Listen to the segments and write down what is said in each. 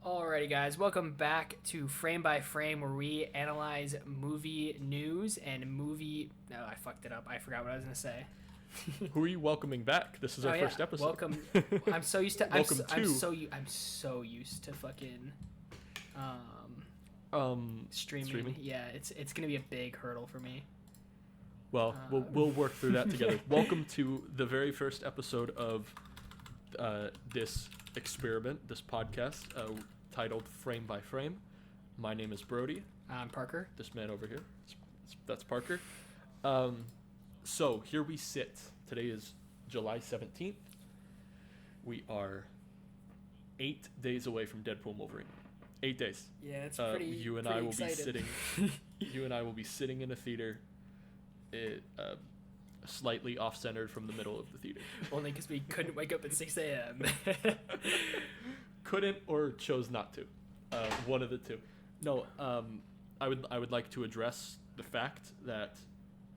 Alrighty, guys, welcome back to Frame by Frame, where we analyze movie news and movie. No, I fucked it up. I forgot what I was gonna say. Who are you welcoming back? This is our first episode. Welcome. I'm so used to. I'm so used to fucking streaming. Yeah, it's gonna be a big hurdle for me. Well, we'll work through that together. Welcome to the very first episode of this experiment, this podcast titled Frame by Frame. My name is Brody. I'm Parker. This man over here, that's Parker. So here we sit. Today is July 17th. We are 8 days away from Deadpool and Wolverine. 8 days. Yeah, it's pretty. You and pretty I will excited. be sitting. You and I will be sitting in a theater. Slightly off-centered from the middle of the theater. Only because we couldn't wake up at 6 a.m. Couldn't or chose not to. One of the two. No, I would like to address the fact that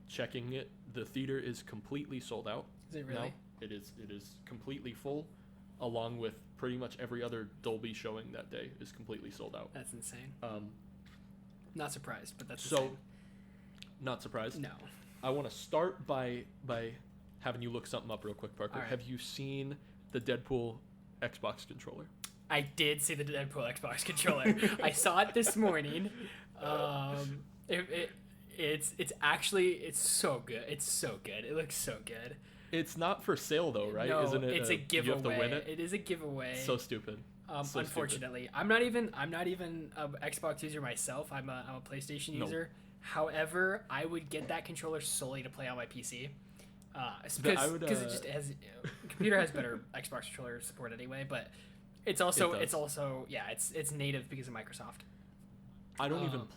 checking it, the theater is completely sold out. Is it really? Now. It is completely full, along with pretty much every other Dolby showing that day is completely sold out. That's insane. Not surprised, but that's so. insane. Not surprised. No. I want to start by having you look something up real quick, Parker. Right. Have you seen the Deadpool Xbox controller? I did see the Deadpool Xbox controller. I saw it this morning. It's actually so good. It's so good. It looks so good. It's not for sale though, right? No, Isn't it? It's a giveaway. You have to win it. It is a giveaway. So stupid. So unfortunately, stupid. I'm not even an Xbox user myself. I'm a PlayStation user. However, I would get that controller solely to play on my PC. Because it just has computer has better Xbox controller support anyway, but it's also it's native because of Microsoft. I don't even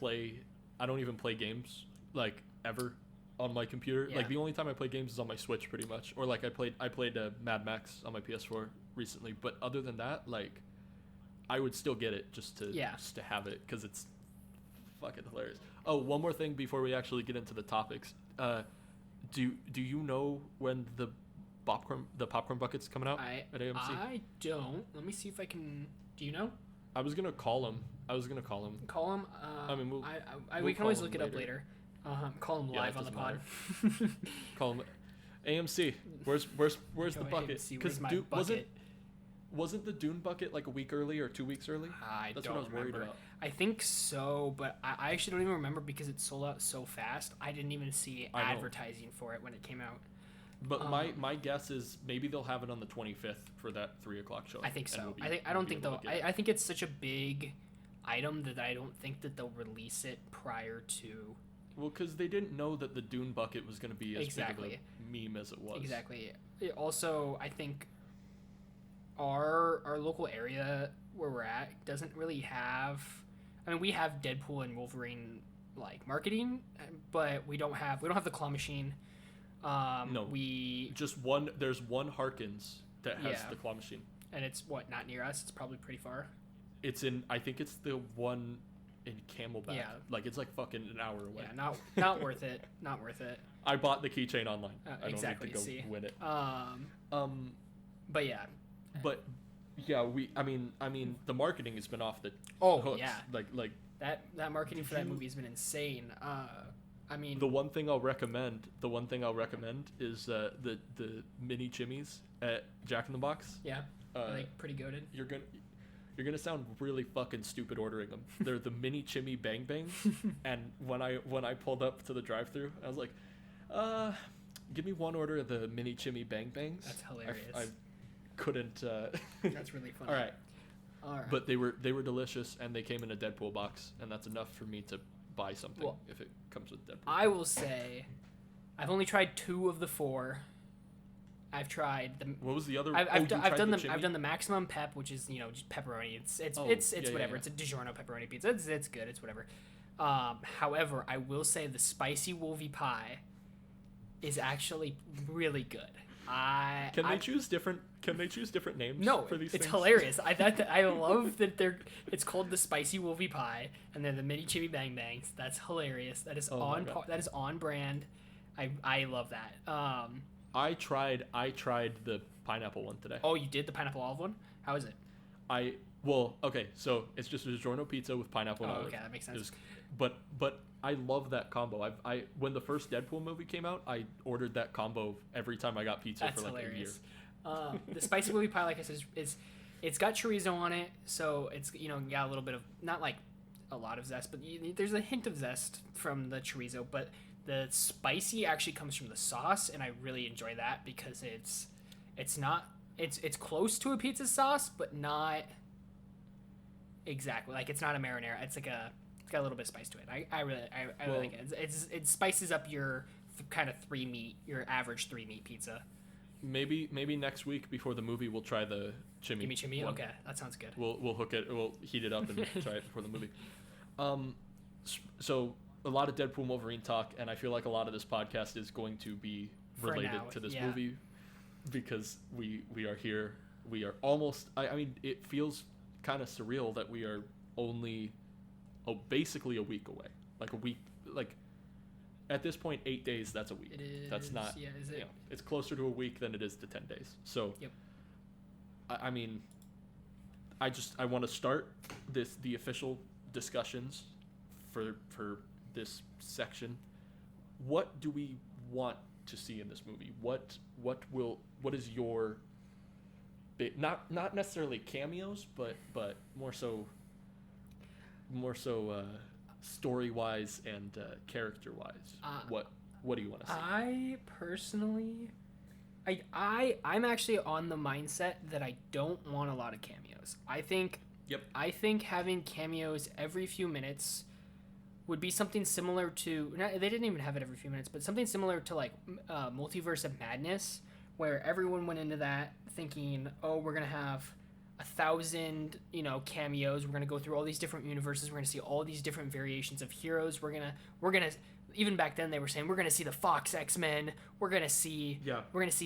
play games like ever on my computer. Yeah. Like the only time I play games is on my Switch pretty much, or like I played Mad Max on my PS4 recently, but other than that, like I would still get it just to have it because it's fucking hilarious. Oh, one more thing before we actually get into the topics. Do you know when the popcorn bucket's coming out at AMC? I don't. Let me see if I can. Do you know? I was gonna call him. Call him. We can always look it up later. Call him live on the pod. Call him. AMC. Where's the bucket? Because wasn't the Dune bucket like a week early or 2 weeks early? That's what I was worried about. I think so, but I actually don't even remember because it sold out so fast. I didn't even see advertising for it when it came out. But my guess is maybe they'll have it on the 25th for that 3:00 show. I think so. I don't think they'll. I think it's such a big item that I don't think that they'll release it prior to. Well, because they didn't know that the Dune bucket was going to be as big of a meme as it was. Exactly. Also, I think our local area where we're at doesn't really have. I mean, we have Deadpool and Wolverine like marketing, but we don't have the claw machine. No, there's one Harkins that has the claw machine, and it's not near us. It's probably pretty far. I think it's the one in Camelback. Yeah, like it's like fucking an hour away. Yeah, not worth it. Not worth it. I bought the keychain online. I don't need to go win it. But yeah. But yeah, I mean, the marketing has been off the hooks. Yeah, like that marketing for that movie has been insane. I mean, the one thing I'll recommend is the mini chimneys at Jack in the Box. Yeah, like pretty goated. You're gonna sound really fucking stupid ordering them. They're the mini chimney bang bangs, and when I pulled up to the drive-thru, I was like, give me one order of the mini chimney bang bangs. That's hilarious. I couldn't. That's really funny. All right. But they were delicious, and they came in a Deadpool box, and that's enough for me to buy something if it comes with Deadpool. I will say, I've only tried 2 of the 4. I've tried the. What was the other? I've done the maximum pep, which is just pepperoni. It's whatever. Yeah. It's a DiGiorno pepperoni pizza. It's good. It's whatever. However, I will say the spicy wolvie pie is actually really good. Can they choose different names? No, for these it's things? hilarious. I love that it's called the spicy wolvie pie, and they're the mini chimney bang bangs. That's hilarious. That is that is on brand. I love that. I tried the pineapple one today. Oh, you did the pineapple olive one? How is it? Well, okay, so it's just a DiGiorno pizza with pineapple and olive. Okay, that makes sense. But I love that combo. I when the first Deadpool movie came out, I ordered that combo every time I got pizza for like hilarious. A year. The spicy movie pie, like I said, is it's got chorizo on it, so it's got a little bit of, not like a lot of zest, but there's a hint of zest from the chorizo, but the spicy actually comes from the sauce, and I really enjoy that because it's close to a pizza sauce, but not exactly. Like, it's not a marinara. It's got a little bit of spice to it. I really like it. It spices up your kind of your average 3-meat pizza. Maybe next week before the movie we'll try the chimmy. Okay, that sounds good. We'll heat it up and try it before the movie. So a lot of Deadpool Wolverine talk, and I feel like a lot of this podcast is going to be related to this movie because we are here. We are almost. I mean, it feels kind of surreal that we are only basically a week away. Like a week, like at this point, 8 days. That's a week. It is. That's not. Yeah, is it? It's closer to a week than it is to 10 days. So. Yep. I mean, I want to start the official discussions for this section. What do we want to see in this movie? What is your not necessarily cameos, but more so story wise and character wise. What do you want to see? I personally, I'm actually on the mindset that I don't want a lot of cameos. I think having cameos every few minutes would be something similar to, they didn't even have it every few minutes, but something similar to like Multiverse of Madness, where everyone went into that thinking, oh, we're gonna have 1,000 cameos, we're gonna go through all these different universes, we're gonna see all these different variations of heroes, we're gonna even back then they were saying we're gonna see the Fox X-Men, we're gonna see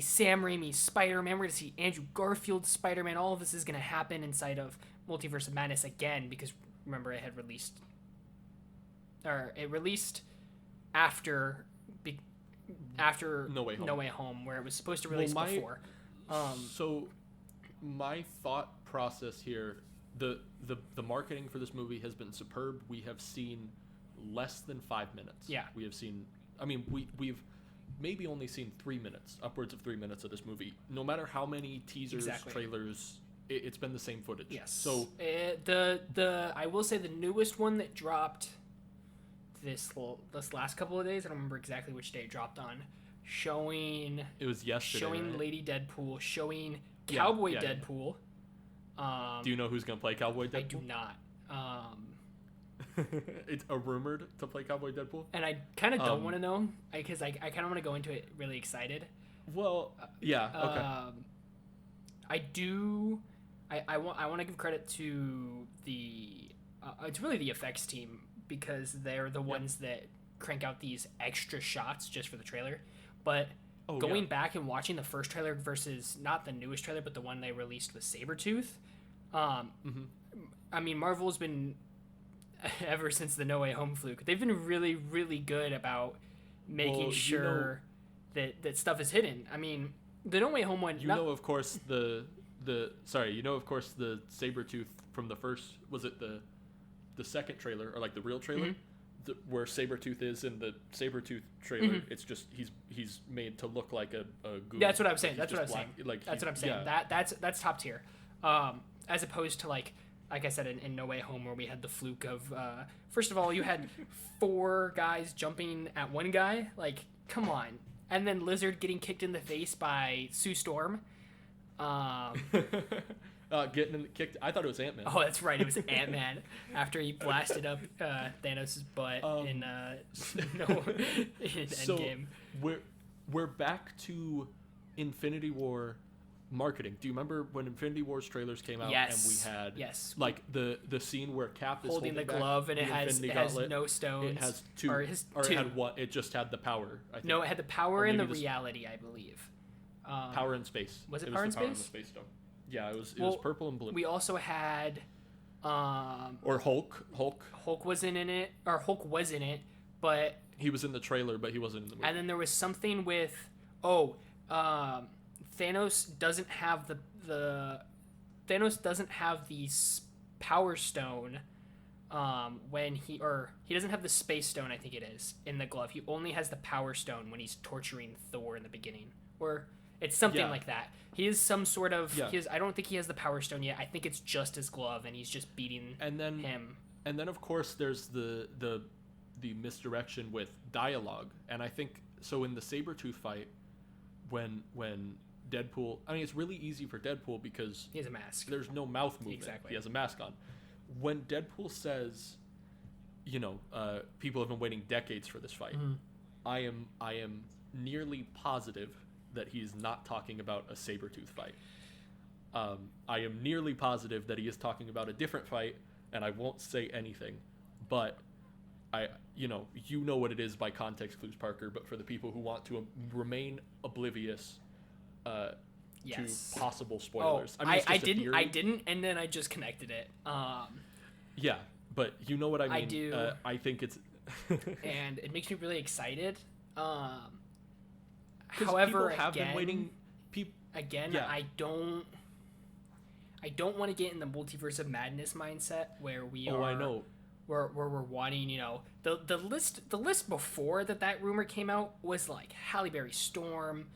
Sam Raimi's Spider-Man, we're gonna see Andrew Garfield's Spider-Man. All of this is gonna happen inside of Multiverse of Madness again, because remember it released after No Way Home, where it was supposed to release before. So my thought process here, the marketing for this movie has been superb. We have seen less than 5 minutes. Yeah. We have seen, I mean, we've maybe only seen 3 minutes, upwards of 3 minutes of this movie. No matter how many teasers, trailers, it's been the same footage. Yes. So I will say the newest one that dropped this last couple of days, I don't remember exactly which day it dropped on, it was yesterday, showing right? Lady Deadpool, showing Cowboy Deadpool. Do you know who's gonna play Cowboy Deadpool? I do not. It's rumored to play Cowboy Deadpool, and I kind of don't want to know because I kind of want to go into it really excited. Well, yeah, okay. I do. I want to give credit to it's really the effects team, because they're the ones that crank out these extra shots just for the trailer. But going back and watching the first trailer versus not the newest trailer, but the one they released with Sabretooth, I mean, Marvel's been, ever since the No Way Home fluke, they've been really, really good about making sure that stuff is hidden. I mean, the No Way Home one... of course, the Sabretooth from the first... Was it the second trailer, or like the real trailer? Mm-hmm. Where Sabretooth is in the Sabretooth trailer, it's just he's made to look like a goon. That's what I'm saying. That's what I'm black, saying. Like that's what I'm saying. Yeah. That's top tier. As opposed to like I said in No Way Home, where we had the fluke of first of all, you had 4 guys jumping at one guy. Like, come on. And then Lizard getting kicked in the face by Sue Storm. Getting kicked. I thought it was Ant-Man. Oh, that's right. It was Ant-Man after he blasted up Thanos' butt in Endgame. We're back to Infinity War marketing. Do you remember when Infinity War's trailers came out? Yes. And we had like the scene where Cap is holding the glove and it has no stones. It has 2. Or it had what? It just had the power. I think. No, it had the power and the reality, I believe. Power in space. Was it power in space? In the space stone. Yeah, it was purple and blue. We also had or Hulk. Hulk wasn't in it, or Hulk was in it, but he was in the trailer, but he wasn't in the movie. And then there was something with Thanos doesn't have the Power Stone when he doesn't have the Space Stone, I think it is, in the glove. He only has the Power Stone when he's torturing Thor in the beginning, or it's something like that. He is some sort of. I don't think he has the Power Stone yet. I think it's just his glove, and he's just beating him. And then of course there's the misdirection with dialogue, and I think so in the Sabretooth fight when Deadpool, I mean, it's really easy for Deadpool because he has a mask. There's no mouth movement. Exactly. He has a mask on. When Deadpool says, people have been waiting decades for this fight, I am nearly positive that he's not talking about a Sabretooth fight. I am nearly positive that he is talking about a different fight, and I won't say anything, but you know what it is by context clues, Parker, but for the people who want to remain oblivious to possible spoilers. I didn't, and then I just connected it. Yeah, but you know what I mean. I do. I think it's... and it makes me really excited. However, people have been waiting... I don't want to get in the multiverse of madness mindset where we are... Oh, I know. Where we're wanting, the list before that rumor came out was like Halle Berry Storm,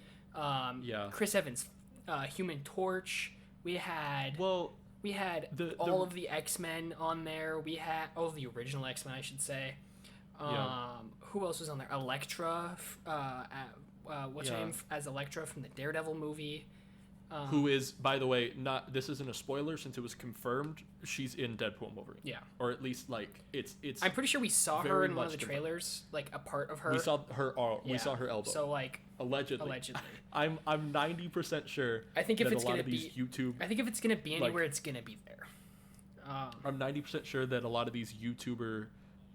Chris Evans, Human Torch. We had all of the X-Men on there. We had all of the original X-Men, I should say. Who else was on there? Elektra. What's her name as Elektra from the Daredevil movie? Who is, by the way, not, this isn't a spoiler since it was confirmed, she's in Deadpool and Wolverine. Yeah. Or at least, like, it's I'm pretty sure we saw her in one of the trailers, like, a part of her. We saw her, we saw her elbow. So, like... Allegedly. I'm 90% sure I think if it's going to be... I think if it's going to be anywhere, it's going to be there. I'm 90% sure that a lot of these YouTuber,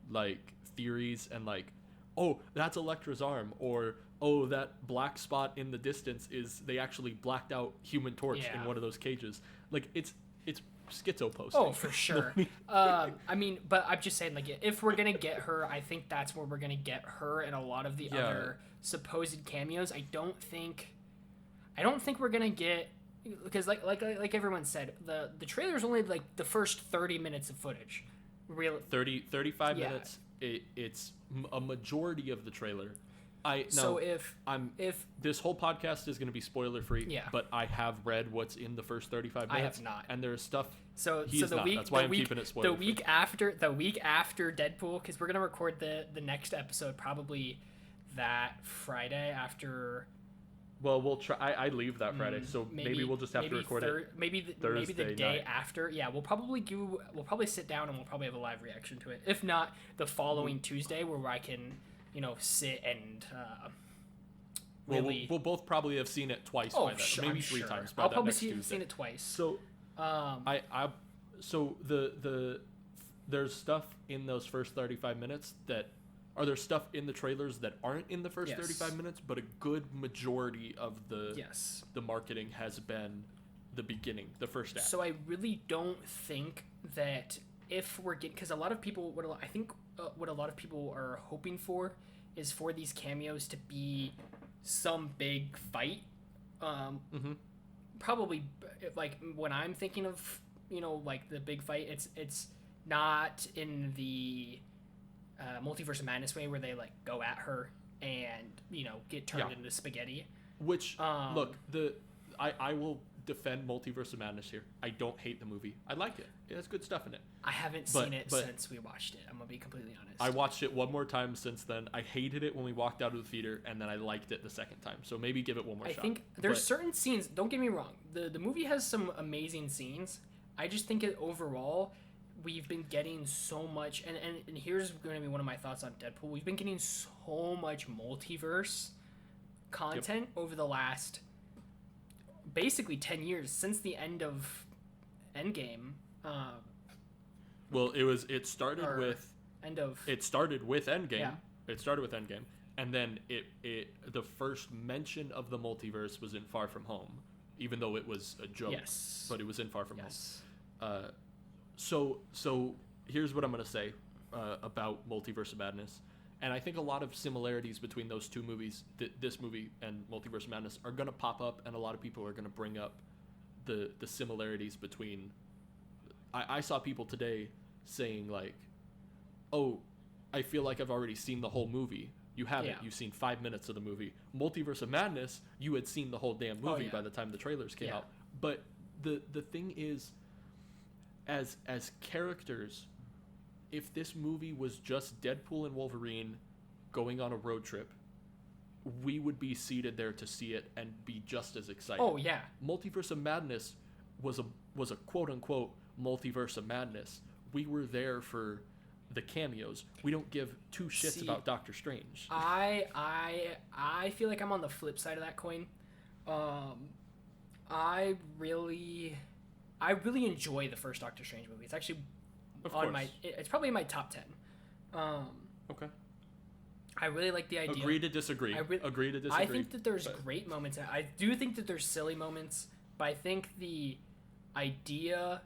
like, theories and, like, oh, that's Elektra's arm, or... oh, that black spot in the distance is they actually blacked out Human Torch in one of those cages. Like, it's schizo posting. Oh, for sure. I mean, but I'm just saying, like, if we're gonna get her, I think that's where we're gonna get her and a lot of the other supposed cameos. I don't think we're gonna get, because like everyone said, the trailer is only like the first 30 minutes of footage. 35 minutes. It's a majority of the trailer. If this whole podcast is going to be spoiler free, but I have read what's in the first 35 minutes. I have not, and there's stuff. That's why I'm keeping it spoiler free. The week after Deadpool, because we're going to record the next episode probably that Friday after. Well, we'll try. I leave that Friday, so maybe we'll just have to record it. Maybe the day after. Yeah, we'll probably sit down and we'll probably have a live reaction to it. If not, the following Tuesday, where I can. Sit and really... We'll both probably have seen it twice by then. Maybe three times by I'll probably seen it twice. So, there's stuff in those first 35 minutes that... Are there stuff in the trailers that aren't in the first 35 minutes? But a good majority of the marketing has been the beginning, the first act. So I really don't think that if we're getting... Because a lot of people... what a lot of people are hoping for is for these cameos to be some big fight. Probably, like, when I'm thinking of, like, the big fight, it's not in the Multiverse of Madness way where they, like, go at her and, get turned into spaghetti. Which, look, I will defend Multiverse of Madness here. I don't hate the movie. I like it. It has good stuff in it. I haven't seen it since we watched it. I'm gonna be completely honest. I watched it one more time since then. I hated it when we walked out of the theater, and then I liked it the second time. So maybe give it one more shot. I think there's certain scenes. Don't get me wrong. The movie has some amazing scenes. I just think overall, we've been getting so much. And here's going to be one of my thoughts on Deadpool. We've been getting so much multiverse content over the last basically 10 years since the end of Endgame. It started with Endgame. Yeah. It started with Endgame, and then the first mention of the multiverse was in Far From Home, even though it was a joke. Yes. But it was in Far From Home. So here's what I'm gonna say about Multiverse of Madness. And I think a lot of similarities between those two movies, this movie and Multiverse of Madness, are going to pop up, and a lot of people are going to bring up the similarities between I saw people today saying like, oh, I feel like I've already seen the whole movie. You haven't. Yeah. You've seen 5 minutes of the movie. Multiverse of Madness, you had seen the whole damn movie by the time the trailers came out. But the thing is, as characters, if this movie was just Deadpool and Wolverine going on a road trip, we would be seated there to see it and be just as excited. Oh yeah. Multiverse of Madness was a quote unquote Multiverse of Madness. We were there for the cameos. We don't give two shits about Doctor Strange. I feel like I'm on the flip side of that coin. I really enjoy the first Doctor Strange movie. It's actually it's probably in my top 10. Okay. I really like the idea. Agree to disagree. Agree to disagree. I think that there's great moments. I do think that there's silly moments, but I think the idea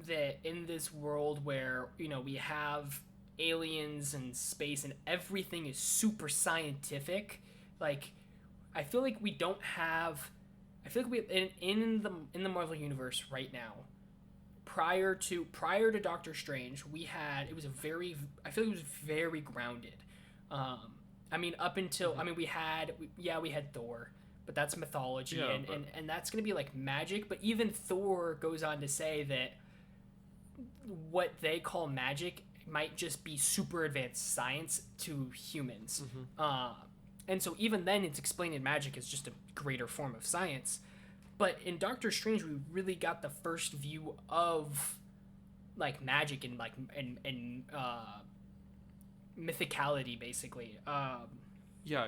that in this world where, you know, we have aliens and space and everything is super scientific, like I feel like we in the Marvel universe right now, prior to Doctor Strange, I feel like it was very grounded. I mean, up until we had Thor, but that's mythology, and that's gonna be like magic. But even Thor goes on to say that what they call magic might just be super advanced science to humans. And so even then, it's explaining magic as just a greater form of science. But in Doctor Strange, we really got the first view of like magic and like and mythicality, basically. Yeah.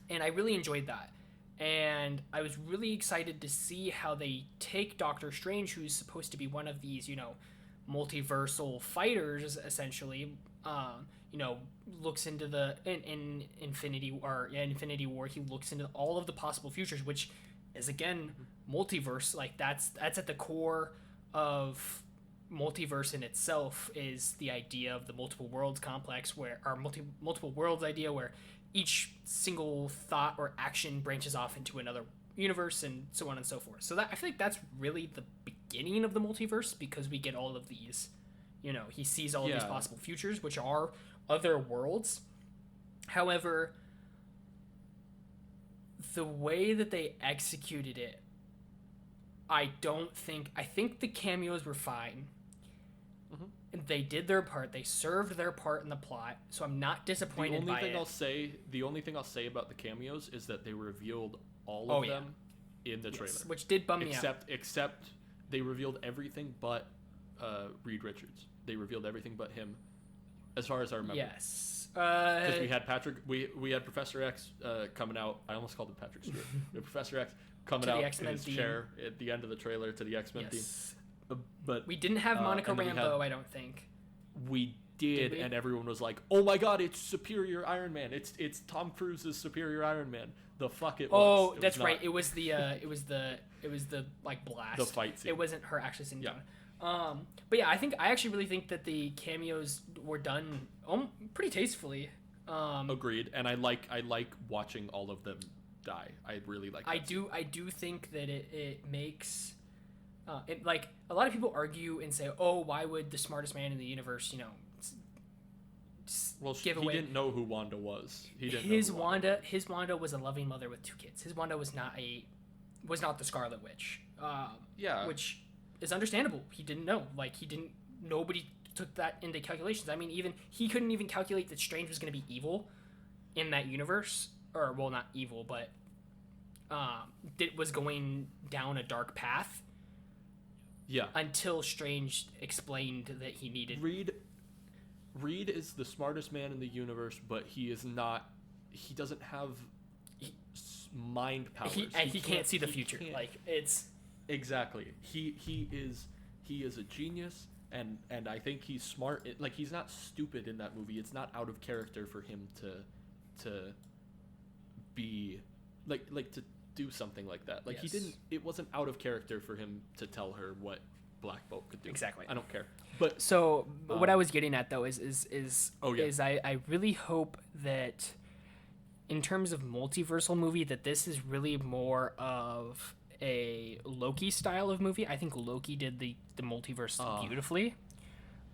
And I really enjoyed that. And I was really excited to see how they take Doctor Strange, who's supposed to be one of these, you know, multiversal fighters, essentially. You know, looks into in Infinity War, he looks into all of the possible futures, which is again multiverse. Like that's at the core of multiverse in itself, is the idea of the multiple worlds complex, where our multiple worlds idea, where each single thought or action branches off into another universe, and so on and so forth. So that, I feel like that's really the beginning of the multiverse, because we get all of these, you know, he sees all of these possible futures, which are other worlds. However, the way that they executed it, I think the cameos were fine. They did their part. They served their part in the plot, so I'm not disappointed by it. The only thing I'll say about the cameos is that they revealed all of them in the trailer, which did bum me out. Except they revealed everything but Reed Richards. They revealed everything but him, as far as I remember. Yes. Because we had we had Professor X coming out. I almost called him Patrick Stewart. We had Professor X coming out in his chair at the end of the trailer to the X-Men theme. But we didn't have Monica Rambeau, I don't think. We did, and everyone was like, "Oh my God, it's Superior Iron Man! It's Tom Cruise's Superior Iron Man." The fuck it was. Oh, that's right. It was the like blast. The fight scene. It wasn't her actually sitting down. But yeah, I actually really think that the cameos were done pretty tastefully. Agreed, and I like watching all of them die. I really like. I do think that it makes. Like a lot of people argue and say, "Oh, why would the smartest man in the universe, you know, give away?" He didn't know who Wanda was. His Wanda was a loving mother with 2 kids. His Wanda was not the Scarlet Witch. Which is understandable. He didn't know. Like nobody took that into calculations. I mean, even he couldn't even calculate that Strange was going to be evil in that universe, or well, not evil, but was going down a dark path. Yeah. Until Strange explained that he needed... Reed is the smartest man in the universe, but he is not... He doesn't have mind powers. He can't see the future. Like, it's... Exactly. He is a genius, and I think he's smart. Like, he's not stupid in that movie. It's not out of character for him to be... Like to do something like that. Like, it wasn't out of character for him to tell her what Black Bolt could do. Exactly. I don't care. But so what I was getting at though is I really hope that in terms of multiversal movie, that this is really more of a Loki style of movie. I think Loki did the multiverse beautifully.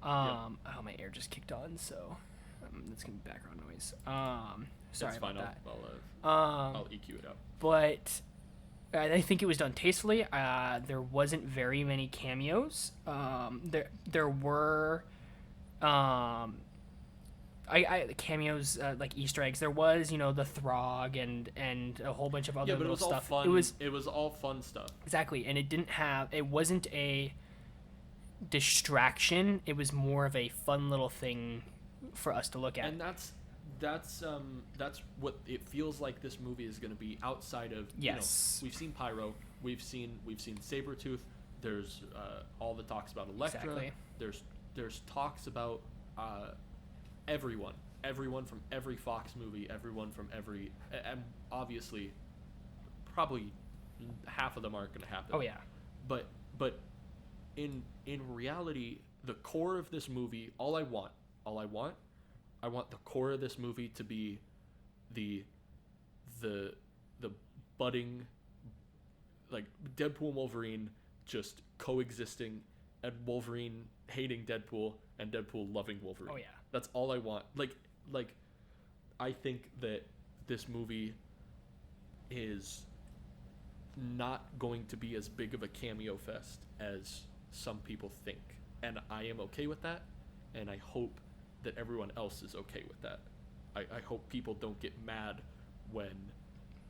Oh, my air just kicked on, so that's gonna be background noise. Sorry about that. I'll EQ it out. But I think it was done tastefully. There wasn't very many cameos. There were cameos like Easter eggs. There was, the Throg and a whole bunch of other little stuff. Fun. It was all fun stuff. Exactly, and it wasn't a distraction. It was more of a fun little thing for us to look at. And that's what it feels like this movie is going to be outside of. Yes. We've seen Pyro. We've seen Sabretooth. There's all the talks about Elektra. Exactly. There's talks about everyone from every Fox movie, everyone from every, and obviously probably half of them aren't going to happen. Oh yeah. But in reality, the core of this movie, I want the core of this movie to be the budding, like, Deadpool and Wolverine just coexisting, and Wolverine hating Deadpool and Deadpool loving Wolverine. Oh yeah. That's all I want. Like I think that this movie is not going to be as big of a cameo fest as some people think, and I am okay with that, and I hope that everyone else is okay with that. I hope people don't get mad when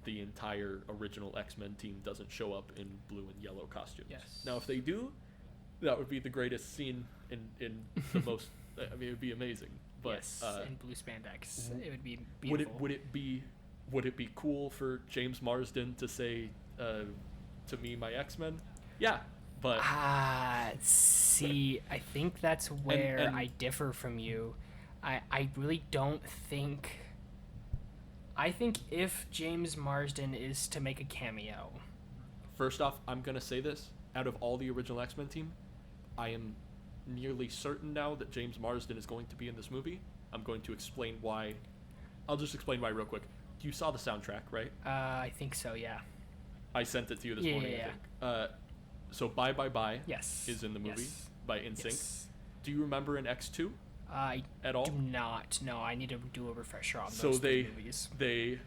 the entire original X-Men team doesn't show up in blue and yellow costumes. Yes. Now, if they do, that would be the greatest scene in the most. I mean, it would be amazing. But yes, in blue spandex, it would be beautiful. Would it be cool for James Marsden to say to me, my X-Men? Yeah, but see, I think that's where I differ from you. I really don't think. I think if James Marsden is to make a cameo. First off, I'm gonna say this: out of all the original X-Men team, I am nearly certain now that James Marsden is going to be in this movie. I'm going to explain why. I'll just explain why real quick. You saw the soundtrack, right? I think so, yeah. I sent it to you this morning, I think. So Bye Bye Bye is in the movie by NSYNC. Yes. Do you remember in X2 at all? Do not. No, I need to do a refresher on those three movies. They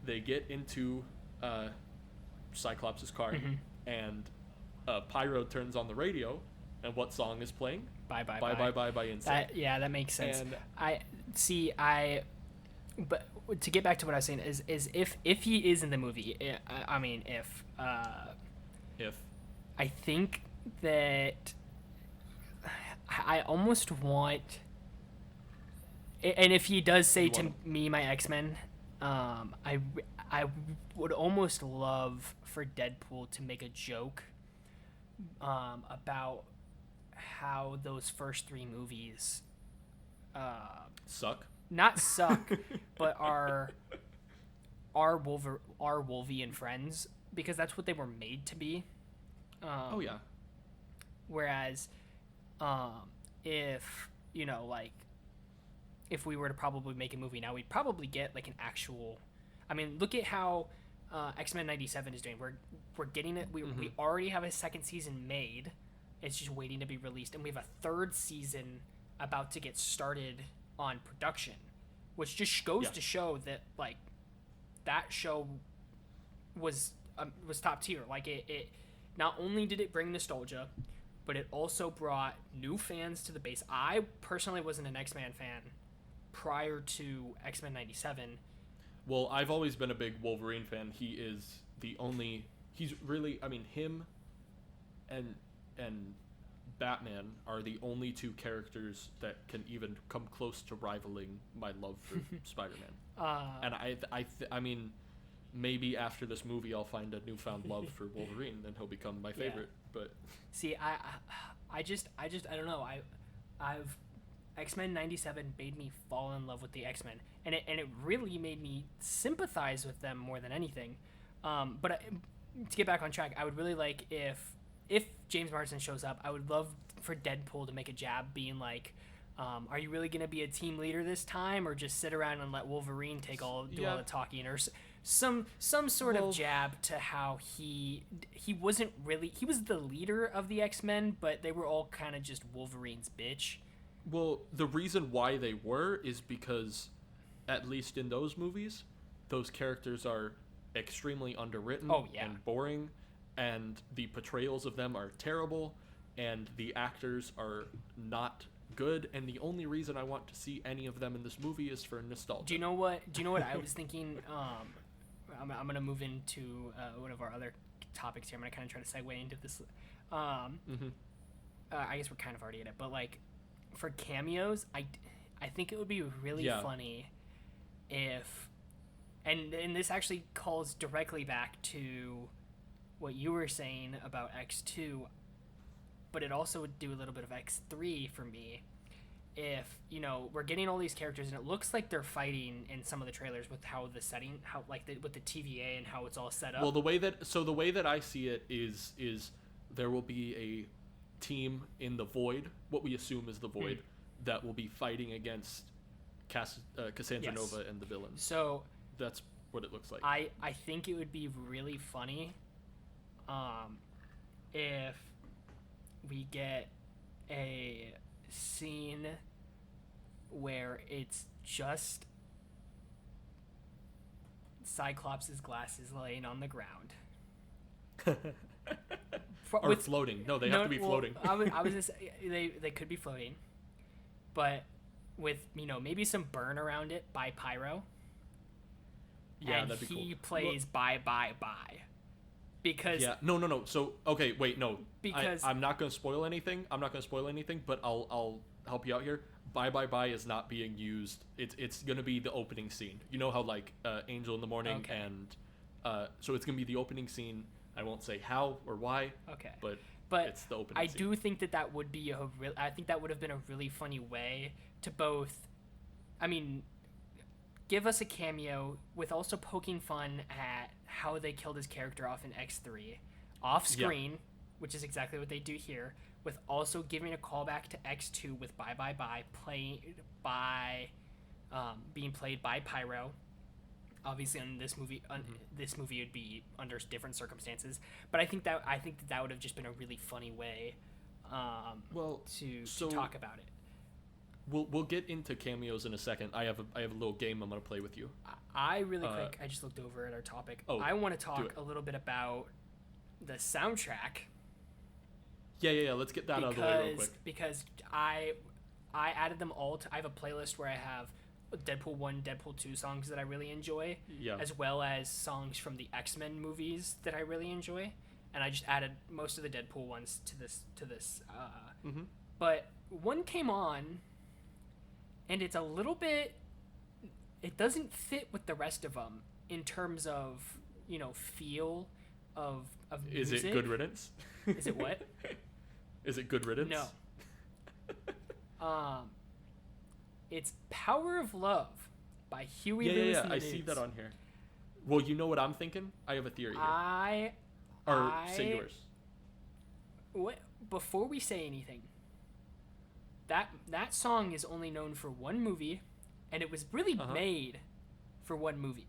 get into Cyclops' car, and Pyro turns on the radio, and what song is playing? Bye Bye Bye by NSYNC. That makes sense. And but to get back to what I was saying is if he is in the movie, if I think that I almost want, and if he does say to me, my X-Men, I would almost love for Deadpool to make a joke about how those first three movies suck. Not suck, but are Wolverine friends, because that's what they were made to be. Oh yeah. Whereas, if if we were to probably make a movie now, we'd probably get like an actual. I mean, look at how X-Men '97 is doing. We're getting it. We already have a second season made. It's just waiting to be released, and we have a third season about to get started on production, which just goes to show that like that show was top tier. Like it not only did it bring nostalgia, but it also brought new fans to the base. I personally wasn't an X-Men fan prior to X-Men '97. Well, I've always been a big Wolverine fan. He is the only. He's really. I mean, him and Batman are the only two characters that can even come close to rivaling my love for Spider-Man. And I mean, maybe after this movie I'll find a newfound love for Wolverine, then he'll become my favorite. But see, I don't know. I've X-Men '97 made me fall in love with the X-Men, and it really made me sympathize with them more than anything. But to get back on track, I would really like if James Marsden shows up, I would love for Deadpool to make a jab being like, are you really going to be a team leader this time, or just sit around and let Wolverine do all the talking? some sort of jab to how he wasn't really, he was the leader of the X-Men, but they were all kind of just Wolverine's bitch. Well, the reason why they were is because, at least in those movies, those characters are extremely underwritten and boring, and the portrayals of them are terrible, and the actors are not good, and the only reason I want to see any of them in this movie is for nostalgia. Do you know what I was thinking? I'm gonna move into one of our other topics here. I'm gonna kind of try to segue into this. I guess we're kind of already in it, but like for cameos, I think it would be really funny if, and this actually calls directly back to what you were saying about X2, but it also would do a little bit of X3 for me. If, you know, we're getting all these characters and it looks like they're fighting in some of the trailers with how the setting, how like with the TVA and how it's all set up. Well, the way that I see it is there will be a team in the Void, what we assume is the Void, that will be fighting against Cassandra Nova and the villains. So that's what it looks like. I think it would be really funny if we get a scene where it's just Cyclops' glasses laying on the ground. Or floating. No, they have to be floating. I was just, they could be floating, but with, you know, maybe some burn around it by Pyro. Yeah, and that'd be cool. he plays Bye Bye Bye. Because no. So okay, wait, no. Because I'm not going to spoil anything. But I'll help you out here. Bye Bye Bye is not being used. It's going to be the opening scene. You know how like Angel in the Morning and so it's going to be the opening scene. I won't say how or why. Okay. But it's the opening scene. I do think that would be I think that would have been a really funny way to both, I mean, give us a cameo with also poking fun at how they killed his character off in X3 off screen, which is exactly what they do here, with also giving a callback to X2 with Bye Bye Bye being played by Pyro. Obviously, in this movie, this movie would be under different circumstances, but I think that would have just been a really funny way, to talk about it. We'll get into cameos in a second. I have a little game I'm gonna play with you. I really quick. I just looked over at our topic. I want to talk a little bit about the soundtrack. Yeah. Let's get that out of the way real quick. Because I added them all. I have a playlist where I have Deadpool 1, Deadpool 2 songs that I really enjoy, as well as songs from the X-Men movies that I really enjoy, and I just added most of the Deadpool ones to this. But one came on, and it's a little bit, it doesn't fit with the rest of them in terms of, you know, feel of music. Is it Good Riddance? Is it what? Is it Good Riddance? No. It's Power of Love by Huey Lewis and the I News. see that on here. Well, you know what I'm thinking? I have a theory here. Say yours. What? Before we say anything, that song is only known for one movie, and it was really made for one movie.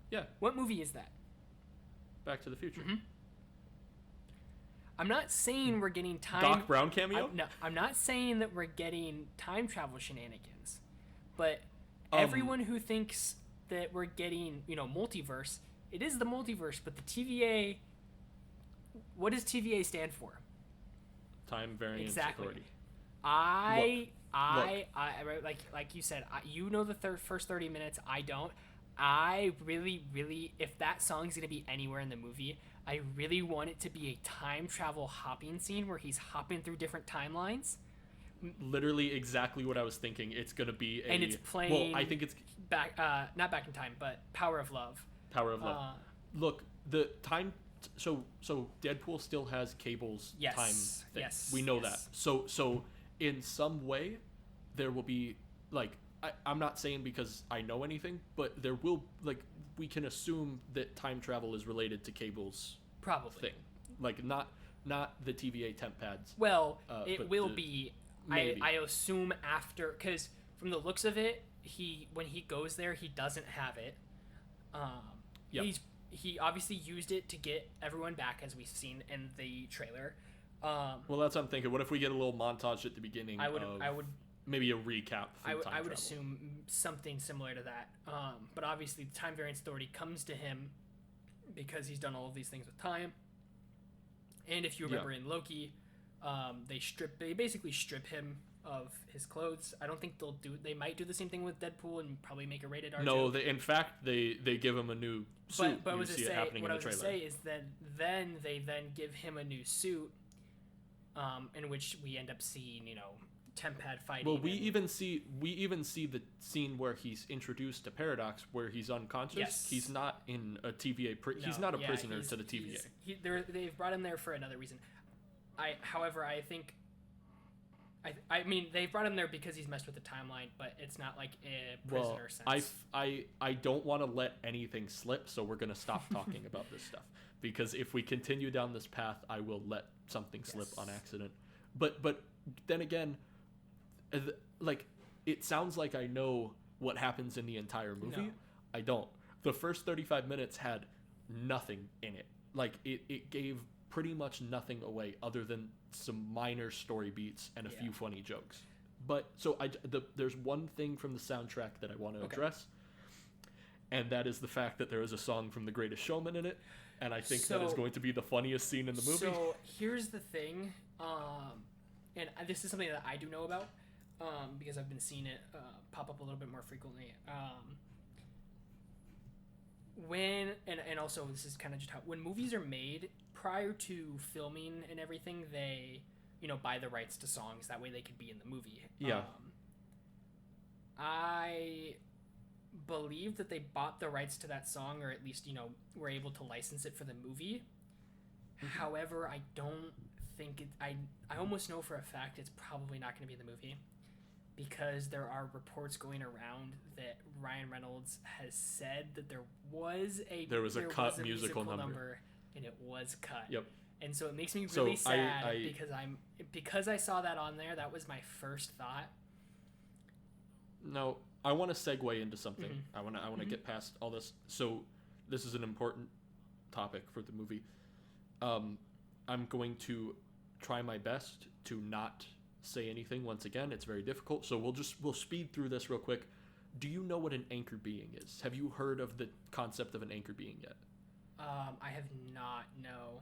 Yeah. What movie is that? Back to the Future. I'm not saying we're getting time... Doc Brown cameo? I'm not saying that we're getting time travel shenanigans, but everyone who thinks that we're getting, you know, multiverse, it is the multiverse, but the TVA... What does TVA stand for? Time Variance Authority. Like you said, you know the first 30 minutes, I don't. I really, if that song's going to be anywhere in the movie, I really want it to be a time travel hopping scene where he's hopping through different timelines. Literally exactly what I was thinking. It's going to be and it's playing... Well, I think it's... not Back in Time, but Power of Love. Power of Love. Look, the time... So Deadpool still has Cable's time thing. Yes. We know that. So in some way, there will be, like... I'm not saying because I know anything, but there will, like, we can assume that time travel is related to Cable's thing. Like, not the TVA temp pads. Well, it will be. I assume after, because from the looks of it, when he goes there, he doesn't have it. Yep. He obviously used it to get everyone back, as we've seen in the trailer. Well, that's what I'm thinking. What if we get a little montage at the beginning? I would maybe a recap. I would assume something similar to that. But obviously, the Time Variance Authority comes to him because he's done all of these things with time. And if you remember in Loki, they basically strip him of his clothes. I don't think they might do the same thing with Deadpool and probably make a rated R. No, in fact they give him a new suit. But what I was going to say is that then they give him a new suit, in which we end up seeing, Tempad fighting. Well, we even see the scene where he's introduced to Paradox, where he's unconscious. Yes. He's not in a TVA. He's not a prisoner to the TVA. They've brought him there for another reason. However, I think. I mean, they brought him there because he's messed with the timeline, but it's not like a prisoner sense. I don't want to let anything slip, so we're going to stop talking about this stuff. Because if we continue down this path, I will let something slip on accident. But then again, like, it sounds like I know what happens in the entire movie. No. I don't. The first 35 minutes had nothing in it. Like, it gave pretty much nothing away other than some minor story beats and a few funny jokes. But so there's one thing from the soundtrack that I want to address, and that is the fact that there is a song from The Greatest Showman in it, and I think that is going to be the funniest scene in the movie. So here's the thing, and this is something that I do know about, because I've been seeing it pop up a little bit more frequently. And also this is kind of just how, when movies are made, prior to filming and everything, they buy the rights to songs, that way they could be in the movie. I believe that they bought the rights to that song, or at least were able to license it for the movie. However, I don't think I almost know for a fact it's probably not going to be in the movie, because there are reports going around that Ryan Reynolds has said that there was a musical number, and it was cut. Yep. And so it makes me really sad because I saw that on there. That was my first thought. No, I want to segue into something. I want to get past all this. So this is an important topic for the movie. I'm going to try my best to not say anything. Once again, it's very difficult. So we'll speed through this real quick. Do you know what an anchor being is? Have you heard of the concept of an anchor being yet? I have not, no.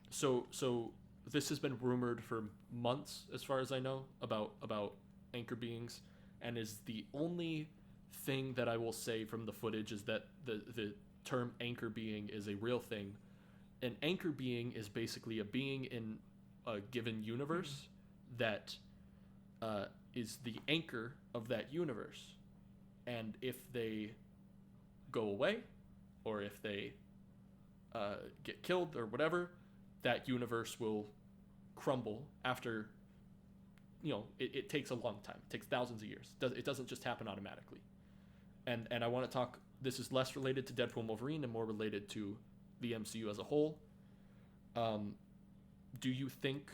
So this has been rumored for months, as far as I know, about anchor beings, and is the only thing that I will say from the footage is that the term anchor being is a real thing. An anchor being is basically a being in a given universe that is the anchor of that universe. And if they go away, or if they get killed or whatever, that universe will crumble after, it takes a long time. It takes thousands of years. It doesn't just happen automatically. And I want to talk, this is less related to Deadpool and Wolverine and more related to the MCU as a whole. Do you think,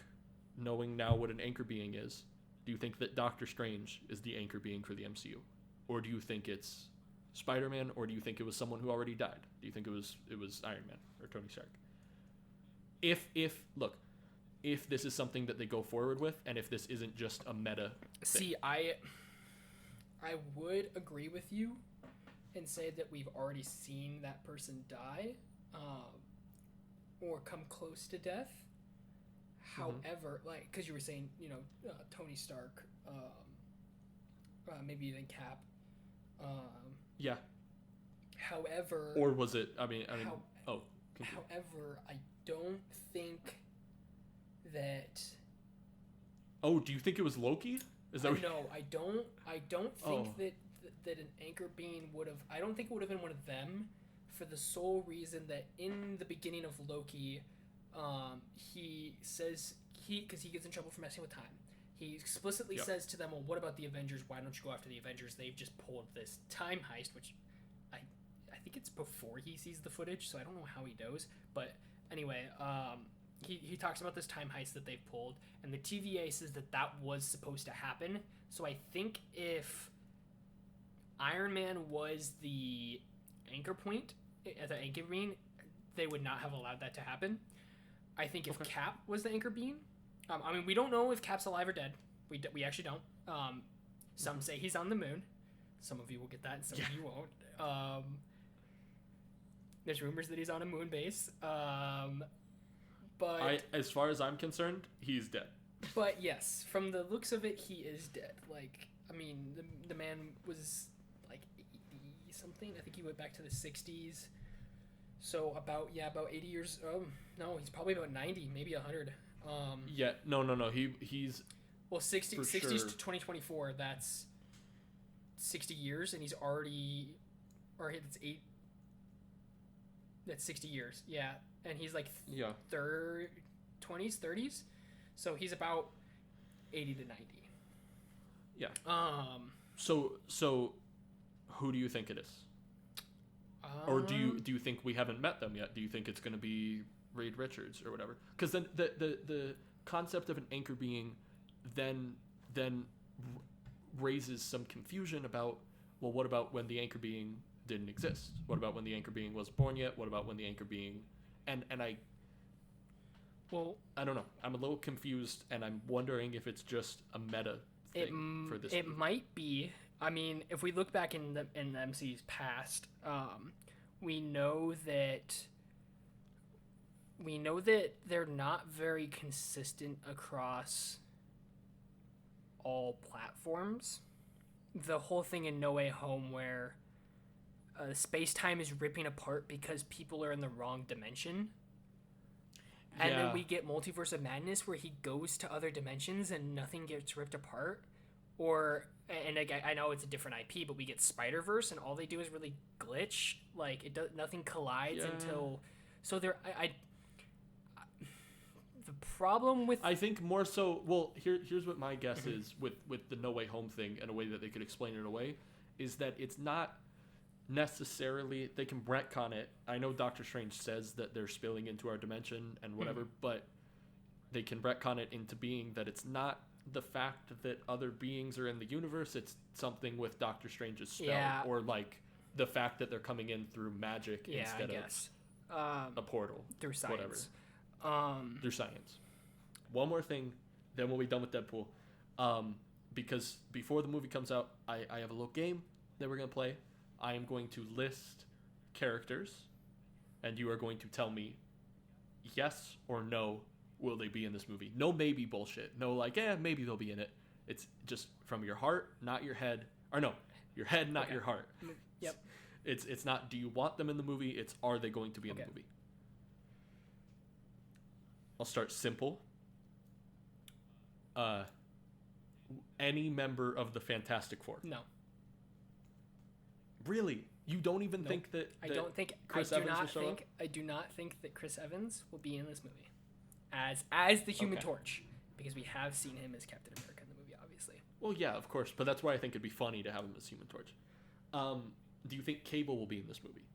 knowing now what an anchor being is, do you think that Doctor Strange is the anchor being for the MCU? Or do you think it's Spider-Man, or do you think it was someone who already died? Do you think it was Iron Man or Tony Stark? If this is something that they go forward with, and if this isn't just a meta thing. See, I would agree with you and say that we've already seen that person die, or come close to death. However, because you were saying, Tony Stark, maybe even Cap. Yeah. However, or was it? Continue. However, I don't think that. Oh, do you think it was Loki? Is that? No, I don't think that an anchor being would have. I don't think it would have been one of them, for the sole reason that in the beginning of Loki, he says because he gets in trouble for messing with time. He explicitly says to them, well, what about the Avengers? Why don't you go after the Avengers? They've just pulled this time heist, which I think it's before he sees the footage, so I don't know how he knows. But anyway, he talks about this time heist that they've pulled, and the TVA says that was supposed to happen. So I think if Iron Man was the anchor point, as an anchor being, they would not have allowed that to happen. I think if Cap was the anchor being, I mean, we don't know if Cap's alive or dead. We actually don't. Some say he's on the moon. Some of you will get that, and some of you won't. There's rumors that he's on a moon base. But as far as I'm concerned, he's dead. But yes, from the looks of it, he is dead. Like, I mean, the man was like 80 something. I think he went back to the 60s. So about 80 years. Oh no, he's probably about 90, maybe 100. No. He's 60s sure. to 2024. That's 60 years, and he's already, or it's 8. That's 60 years. Yeah, and he's like 20s, 30s. So he's about 80 to 90. Yeah. So who do you think it is? Or do you think we haven't met them yet? Do you think it's going to be Reed Richards or whatever? Because then the concept of an anchor being then raises some confusion about, well, what about when the anchor being didn't exist? What about when the anchor being wasn't born yet? What about when the anchor being and I don't know. I'm a little confused, and I'm wondering if it's just a meta thing for this movie. It might be. I mean, if we look back in the MCU's past, we know that they're not very consistent across all platforms. The whole thing in No Way Home where space-time is ripping apart because people are in the wrong dimension. And then we get Multiverse of Madness where he goes to other dimensions and nothing gets ripped apart. And I know it's a different IP, but we get Spider-Verse and all they do is really glitch. Like, nothing collides until... So the problem with... I think more so... Well, here's what my guess is with the No Way Home thing, and a way that they could explain it away, is that it's not necessarily... They can retcon it. I know Doctor Strange says that they're spilling into our dimension and whatever, but they can retcon it into being that it's not the fact that other beings are in the universe, it's something with Doctor Strange's spell, or like the fact that they're coming in through magic instead of a portal. Through science. Whatever. Through science. One more thing, then we'll be done with Deadpool. Because before the movie comes out, I have a little game that we're going to play. I am going to list characters, and you are going to tell me yes or no, will they be in this movie? No maybe bullshit. No like, maybe they'll be in it. It's just from your heart, not your head. Or no, your head, not your heart. Yep. It's not do you want them in the movie, it's are they going to be in the movie. I'll start simple. Any member of the Fantastic Four? No. Really? You don't even think that I do not think that Chris Evans will be in this movie as the Human Torch, because we have seen him as Captain America in the movie, obviously. Well, yeah, of course, but that's why I think it'd be funny to have him as Human Torch. Do you think Cable will be in this movie?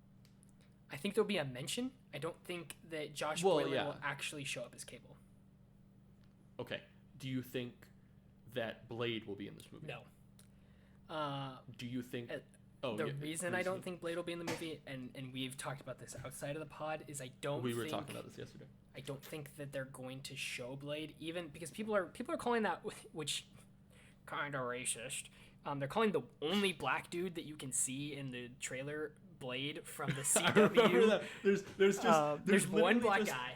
I think there'll be a mention. I don't think that Josh Brolin will actually show up as Cable. Okay. Do you think that Blade will be in this movie? No. Do you think... the reason I don't think Blade will be in the movie, and we've talked about this outside of the pod, is we were talking about this yesterday. I don't think that they're going to show Blade, even because people are calling that, which kind of racist. They're calling the only black dude that you can see in the trailer Blade from the CW. I remember that. There's one black guy.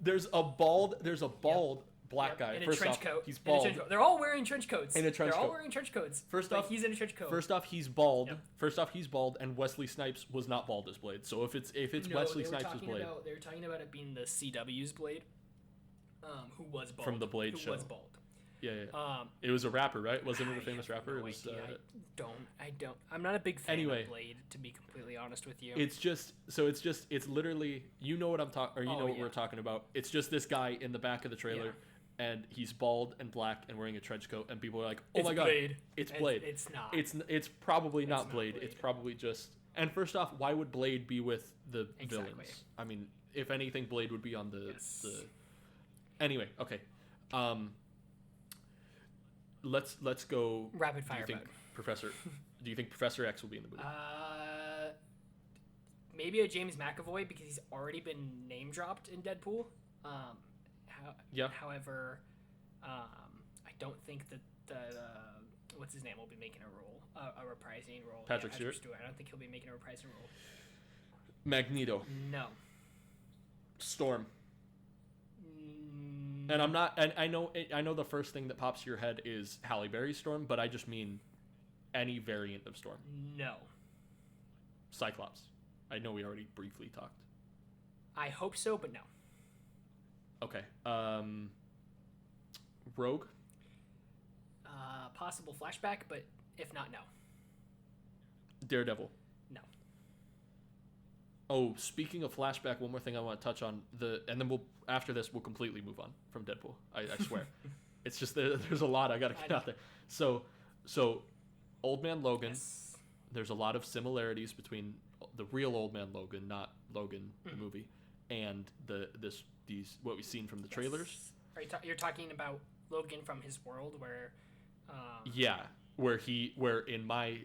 There's a bald black guy in a trench coat. He's bald. They're all wearing trench coats. They're all wearing trench coats. First off, he's in a trench coat. First off, he's bald. And Wesley Snipes was not bald as Blade. So if it's Wesley Snipes as Blade, they were talking about it being the CW's Blade, who was bald from the Blade show. Was bald. Yeah. It was a rapper, right? Wasn't it a famous rapper? It was. I don't. I'm not a big fan of Blade, to be completely honest with you. It's literally, you know what I'm talking, or you know what we're talking about. It's just this guy in the back of the trailer, and he's bald and black and wearing a trench coat, and people are like, "Oh my god, it's Blade." It's not. It's probably not Blade. It's probably just. And first off, why would Blade be with the villains? I mean, if anything, Blade would be on the. Anyway, okay. Let's go rapid fire. Do you think Professor X will be in the movie? maybe a James McAvoy because he's already been name dropped in Deadpool. However, I don't think that what's his name will be making a reprising role. Patrick Stewart. I don't think he'll be making a reprising role. Magneto. No. Storm. And I'm not. And I know the first thing that pops to your head is Halle Berry's Storm, but I just mean any variant of Storm. No. Cyclops. I know we already briefly talked. I hope so, but no. Okay. Rogue. Possible flashback, but if not, no. Daredevil. No. Oh, speaking of flashback, one more thing I want to touch on and then after this we'll completely move on from Deadpool. I swear. It's just there's a lot I got to get out there. So Old Man Logan. Yes. There's a lot of similarities between the real Old Man Logan, not Logan the movie, and these what we've seen from the trailers. You're talking about Logan from his world where. Where in my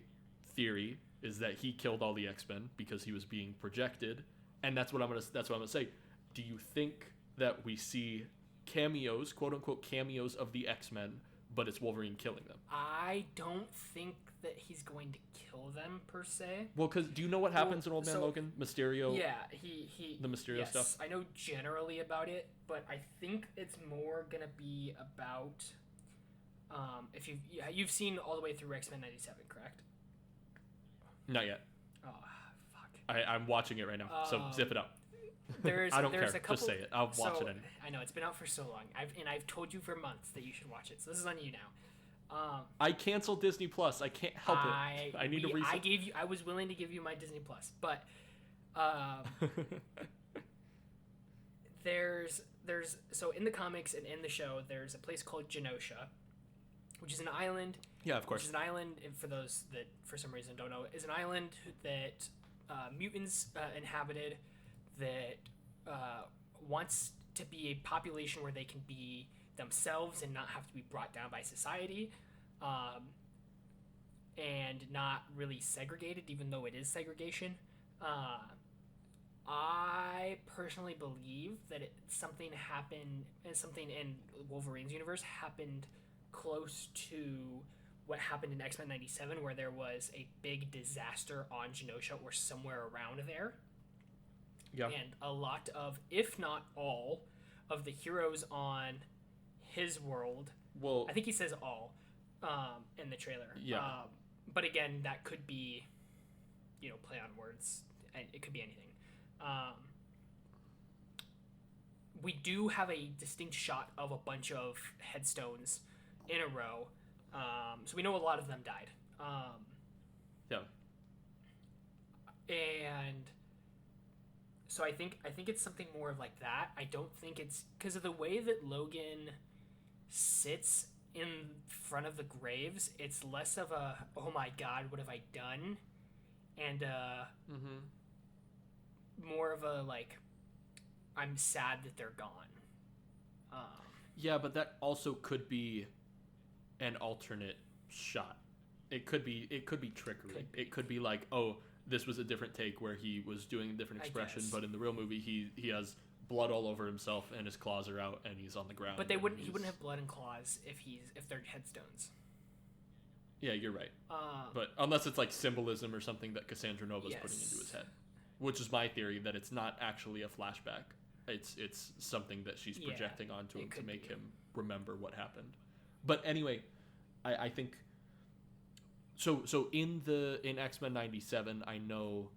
theory is that he killed all the X-Men because he was being projected, and that's what I'm gonna say. Do you think that we see cameos, quote unquote cameos of the X-Men, but it's Wolverine killing them? I don't think that he's going to kill them per se. Well, because do you know what happens in Old Man Logan? Mysterio. Yeah, he the Mysterio stuff. I know generally about it, but I think it's more gonna be about. If you've seen all the way through X-Men 97, correct? Not yet. Oh, fuck. I'm watching it right now, so zip it up. I don't care. A couple, just say it. I'll watch it anyway. I know it's been out for so long. I've told you for months that you should watch it. So this is on you now. I canceled Disney Plus. I can't help it. I need to reset. I was willing to give you my Disney Plus, but there's so in the comics and in the show there's a place called Genosha, which is an island. Yeah, of course. Which is an island, for those that for some reason don't know, is an island that mutants inhabited that wants to be a population where they can be themselves and not have to be brought down by society, and not really segregated, even though it is segregation. I personally believe that something in Wolverine's universe happened close to what happened in X-Men 97, where there was a big disaster on Genosha or somewhere around there. Yeah. And a lot of, if not all, of the heroes on his world. Well, I think he says all in the trailer. Yeah. But again, that could be, play on words. It could be anything. We do have a distinct shot of a bunch of headstones in a row. So we know a lot of them died. Yeah. And so I think it's something more of like that. I don't think it's because of the way that Logan sits in front of the graves. It's less of a, oh my god, what have I done? And more of a like, I'm sad that they're gone. Yeah, but that also could be an alternate shot. It could be trickery. It could be like, oh, this was a different take where he was doing a different expression, but in the real movie he has blood all over himself and his claws are out and he's on the ground. But he wouldn't have blood and claws if they're headstones. Yeah, you're right. But unless it's like symbolism or something that Cassandra Nova's putting into his head, which is my theory that it's not actually a flashback. It's something that she's projecting onto him to make him remember what happened. But anyway, I think so in X-Men 97, I know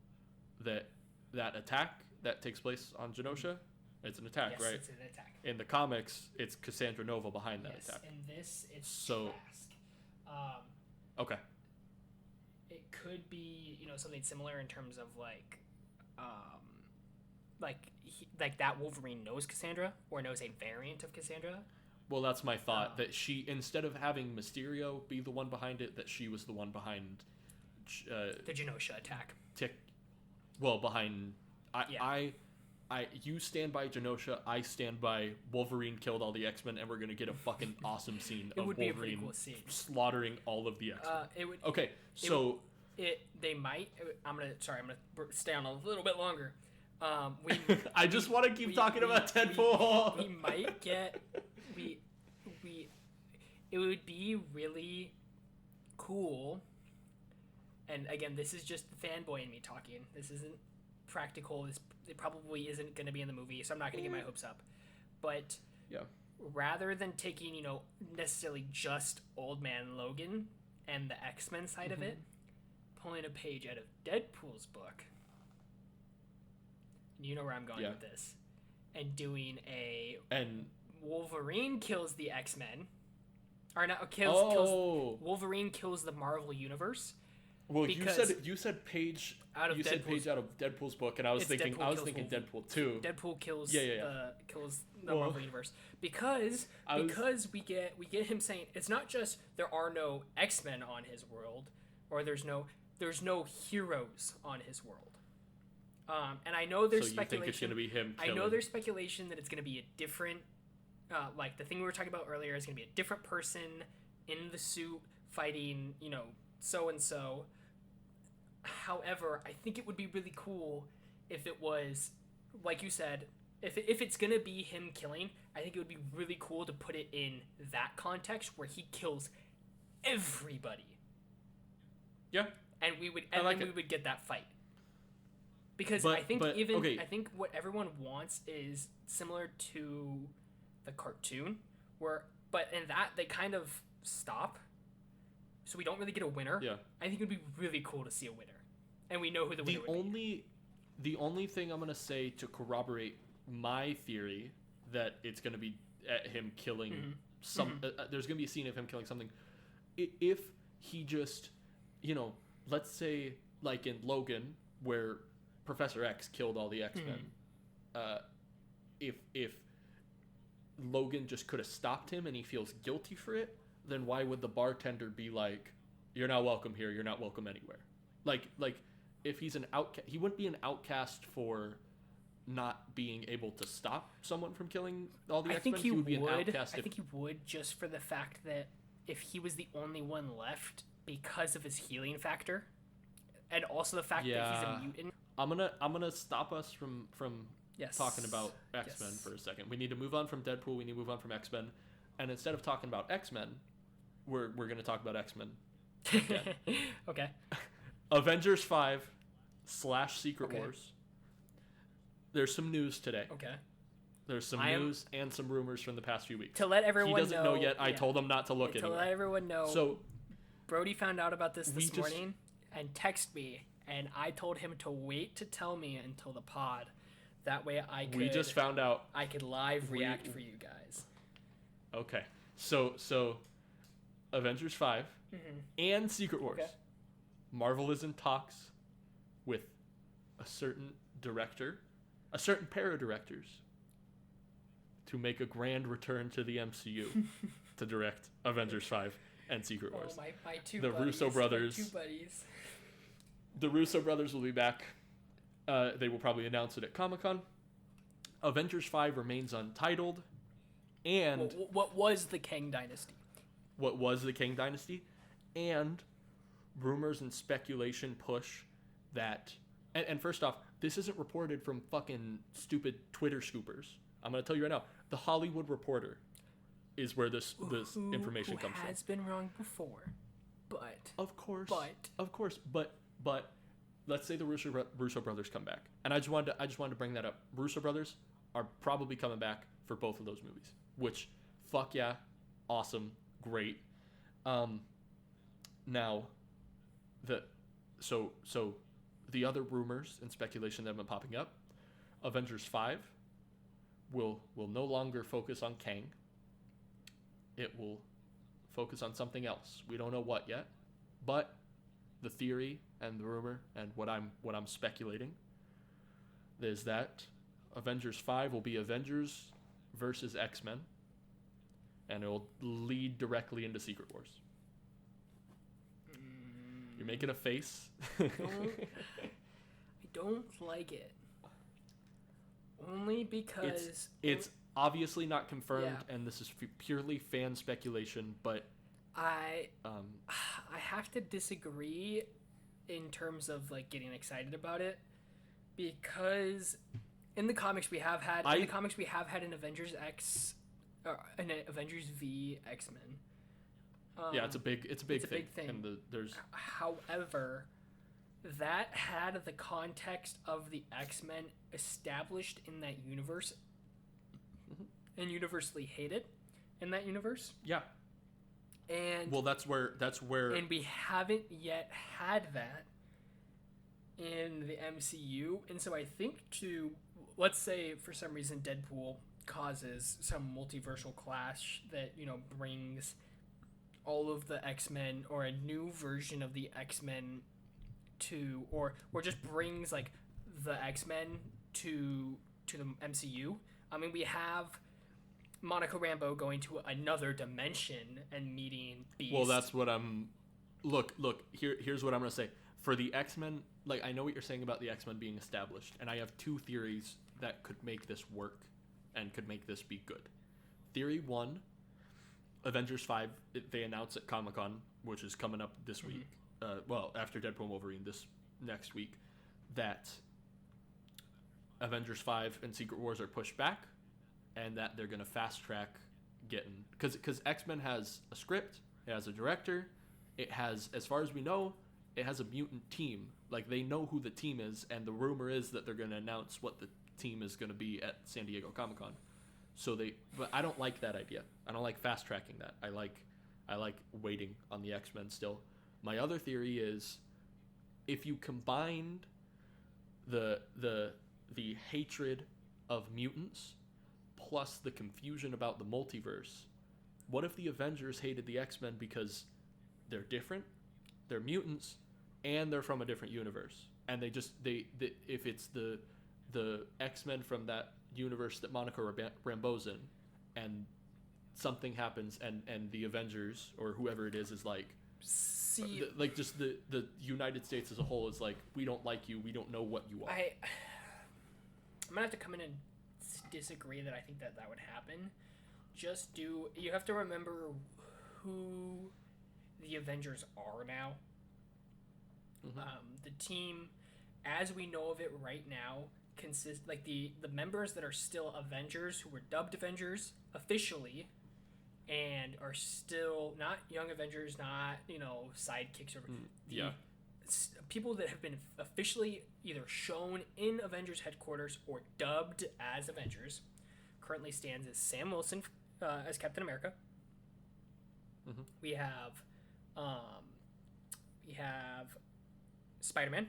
that attack that takes place on Genosha, it's an attack, right? It's an attack. In the comics, it's Cassandra Nova behind that attack. In this, it's Trask. Okay. It could be, something similar in terms of like that Wolverine knows Cassandra or knows a variant of Cassandra. Well, that's my thought, that she, instead of having Mysterio be the one behind it, that she was the one behind the Genosha attack. You stand by Genosha, I stand by Wolverine killed all the X-Men, and we're going to get a fucking awesome scene of Wolverine slaughtering all of the X-Men. They might. I'm gonna stay on a little bit longer. I just want to keep talking about Deadpool. We might get it would be really cool. And again, this is just the fanboy in me talking. This isn't practical. It probably isn't going to be in the movie, so I'm not going to get my hopes up. But yeah, rather than taking, necessarily just Old Man Logan and the X-Men side of it, pulling a page out of Deadpool's book, you know where I'm going with this, and doing Wolverine kills the X-Men, or not kills Wolverine kills the Marvel Universe. Well, you said page out of Deadpool's book, and I was thinking Deadpool 2. Deadpool kills kills the Marvel Universe because we get him saying it's not just there are no X-Men on his world, or there's no heroes on his world. And I know there's speculation. Think it's gonna be him killing. I know there's speculation that it's gonna be a different, like the thing we were talking about earlier is gonna be a different person in the suit fighting, so and so. However, I think it would be really cool if it was, like you said, if it's gonna be him killing. I think it would be really cool to put it in that context where he kills everybody. Yeah, and we would get that fight. Because I think what everyone wants is similar to the cartoon, but in that they kind of stop, so we don't really get a winner. Yeah, I think it would be really cool to see a winner, and we know who the winner would be. The only thing I'm gonna say to corroborate my theory that it's gonna be him killing there's gonna be a scene of him killing something. If he just, let's say like in Logan where Professor X killed all the X-Men. If Logan just could have stopped him and he feels guilty for it, then why would the bartender be like, "You're not welcome here. You're not welcome anywhere"? Like if he's an outcast, he wouldn't be an outcast for not being able to stop someone from killing all the X-Men. He would be an outcast. I think he would, just for the fact that if he was the only one left because of his healing factor, and also the fact that he's a mutant. I'm gonna stop us from talking about X-Men for a second. We need to move on from Deadpool. We need to move on from X-Men, and instead of talking about X-Men, we're gonna talk about X-Men. Okay. Avengers 5 / Secret Wars. There's some news today. Okay. There's some news and some rumors from the past few weeks. To let everyone know. He doesn't know yet. I told him not to look anywhere. To let everyone know. So, Brody found out about this morning and texted me, and I told him to wait to tell me until the pod. That way I could. We just found out. I could live react for you guys. Okay. So Avengers 5 and Secret Wars. Okay. Marvel is in talks with a certain director, a certain pair of directors, to make a grand return to the MCU to direct Avengers 5 and Secret Wars. Oh, my two the buddies. Russo brothers. My two buddies. The Russo brothers will be back. They will probably announce it at Comic-Con. Avengers 5 remains untitled. And what was the Kang Dynasty? What was the Kang Dynasty? And rumors and speculation push that... And first off, this isn't reported from fucking stupid Twitter scoopers. I'm going to tell you right now. The Hollywood Reporter is where this information comes from. Who has been wrong before. But... Of course. But let's say the Russo brothers come back. And I just wanted to bring that up. Russo brothers are probably coming back for both of those movies. Which, fuck yeah, awesome, great. Now, the other rumors and speculation that have been popping up, Avengers 5 will no longer focus on Kang. It will focus on something else. We don't know what yet, but the theory and the rumor and what I'm speculating is that Avengers 5 will be Avengers versus X-Men, and it will lead directly into Secret Wars. You're making a face. I don't like it. Only because... It's obviously not confirmed, and this is purely fan speculation, but... I have to disagree in terms of like getting excited about it, because in the comics we have had an Avengers an Avengers v X-Men. Yeah, it's a big thing. And there's however, that had the context of the X-Men established in that universe, and universally hated in that universe. Yeah. And that's where and we haven't yet had that in the MCU, and so I think let's say for some reason Deadpool causes some multiversal clash that, you know, brings all of the X-Men or a new version of the X-Men to or just brings like the X-Men to the MCU. I mean, we have Monica Rambeau going to another dimension and meeting Beast. Well, that's what I'm look here's what I'm going to say. For the X-Men, like, I know what you're saying about the X-Men being established, and I have two theories that could make this work and could make this be good. Theory 1, Avengers 5, they announce at Comic-Con, which is coming up this week, after Deadpool and Wolverine this next week, that Avengers 5 and Secret Wars are pushed back, and that they're going to fast-track getting... Because X-Men has a script, it has a director, it has, as far as we know, it has a mutant team. Like, they know who the team is, and the rumor is that they're going to announce what the team is going to be at San Diego Comic-Con. But I don't like that idea. I don't like fast-tracking that. I like waiting on the X-Men still. My other theory is, if you combined the hatred of mutants plus the confusion about the multiverse, what if the Avengers hated the X-Men because they're different, they're mutants, and they're from a different universe, and if it's the X-Men from that universe that Monica Rambeau's in, and something happens, and the Avengers or whoever it is like, just the United States as a whole is like, we don't like you, we don't know what you are. I'm gonna have to come in and disagree that I think that would happen. You have to remember who the Avengers are now. The team, as we know of it right now, consists like the members that are still Avengers, who were dubbed Avengers officially, and are still not young Avengers, not, you know, sidekicks, or people that have been officially either shown in Avengers headquarters or dubbed as Avengers. Currently stands as Sam Wilson as Captain America. We have Spider-Man.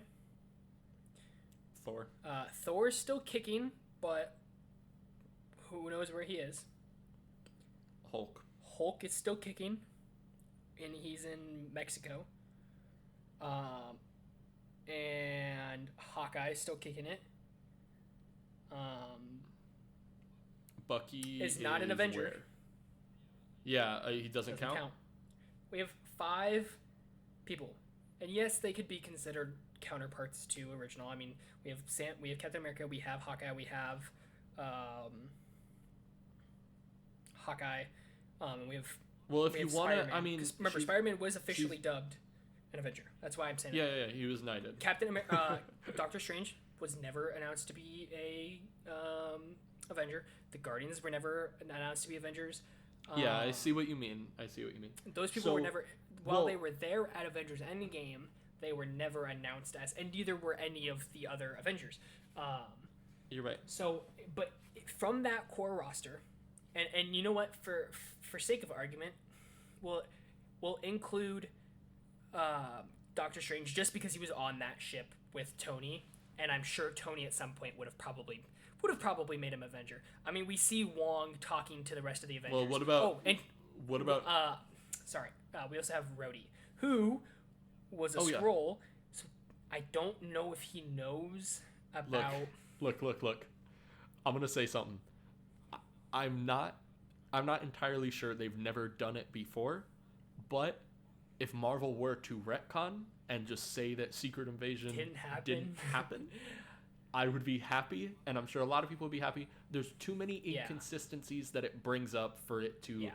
Thor. Thor's still kicking, but who knows where he is. Hulk is still kicking, and he's in Mexico. And Hawkeye is still kicking it. Bucky is not an Avenger. Where? Yeah, he doesn't count. We have 5 people, and yes, they could be considered counterparts to original. I mean, we have Captain America, we have Hawkeye, we have and we have. Well, if you want to, I mean, remember, Spider-Man was officially dubbed an Avenger. That's why I'm saying. Yeah, he was knighted. Captain America, Doctor Strange was never announced to be a Avenger. The Guardians were never announced to be Avengers. Yeah, I see what you mean. Those people were never, while they were there at Avengers Endgame, they were never announced as, and neither were any of the other Avengers. You're right. So, but from that core roster, and you know what, for sake of argument, we'll include Doctor Strange just because he was on that ship with Tony, and I'm sure Tony at some point would have probably made him Avenger. I mean, we see Wong talking to the rest of the Avengers. Well, what about? We also have Rhodey, who was a Skrull. So I don't know if he knows about. Look. I'm gonna say something. I'm not entirely sure. They've never done it before, but if Marvel were to retcon and just say that Secret Invasion didn't happen, I would be happy, and I'm sure a lot of people would be happy. There's too many inconsistencies that it brings up for it to... Yeah.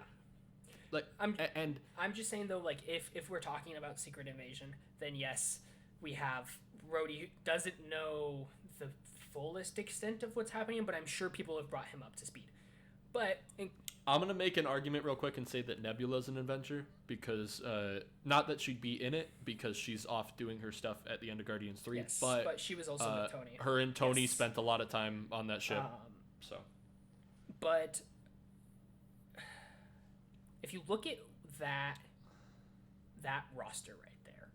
I'm just saying, though, like, if we're talking about Secret Invasion, then yes, We have Rhodey, who doesn't know the fullest extent of what's happening, but I'm sure people have brought him up to speed. But I'm gonna make an argument real quick and say that Nebula's an Avenger because not that she'd be in it because she's off doing her stuff at the end of Guardians 3, yes, but she was also with Tony. Her and Tony spent a lot of time on that ship. But if you look at that roster right there,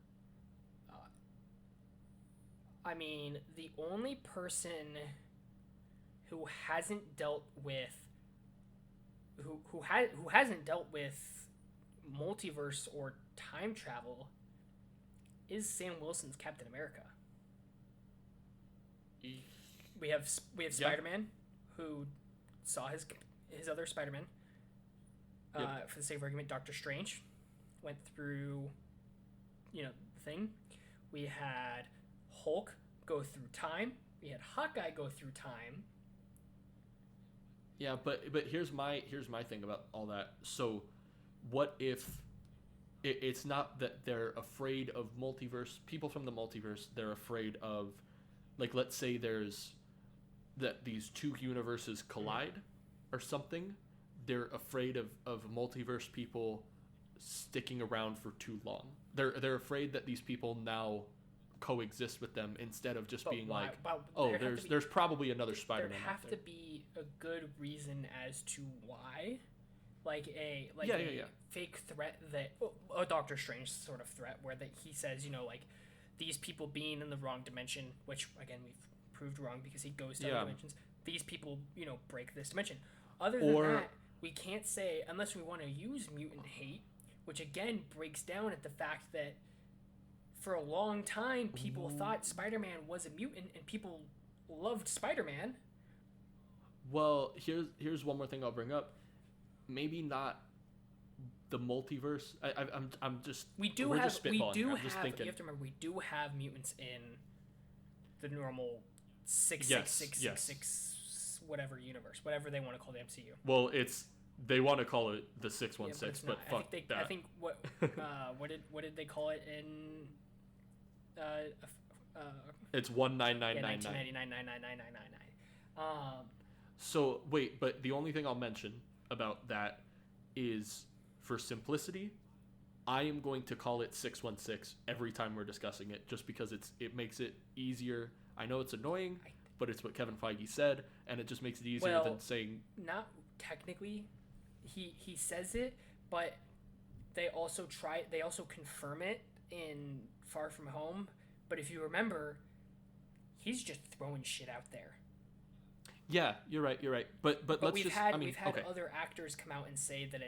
I mean, the only person who hasn't dealt with who hasn't dealt with multiverse or time travel is Sam Wilson's Captain America. We have Spider-Man, who saw his other Spider-Man. For the sake of argument, Doctor Strange went through, the thing. We had Hulk go through time. We had Hawkeye go through time. Yeah, but here's my thing about all that. So, what if it's not that they're afraid of multiverse? People from the multiverse, they're afraid of, like, let's say there's that these two universes collide or something. They're afraid of multiverse people sticking around for too long. They're afraid that these people now coexist with them instead of just being like, there's probably another Spider-Man. There have to be a good reason as to why, like a fake threat that a Doctor Strange sort of threat where that he says, like these people being in the wrong dimension, which again we've proved wrong because he goes to other dimensions. These people, break this dimension. Other than that, we can't say unless we want to use mutant hate, which again breaks down at the fact that for a long time people thought Spider-Man was a mutant and people loved Spider-Man. Well, here's one more thing I'll bring up. Maybe not the multiverse. I'm just you have to remember we do have mutants in the normal 666 whatever universe, whatever they want to call the MCU. Well, they want to call it the 616, but fuck that. I think what did they call it in it's 19999. 1999. So wait, but the only thing I'll mention about that is for simplicity, I am going to call it 616 every time we're discussing it, just because it makes it easier. I know it's annoying, but it's what Kevin Feige said, and it just makes it easier than saying. Not technically, he says it, but they also confirm it in Far From Home. But if you remember, he's just throwing shit out there. Yeah, you're right. But we've had other actors come out and say that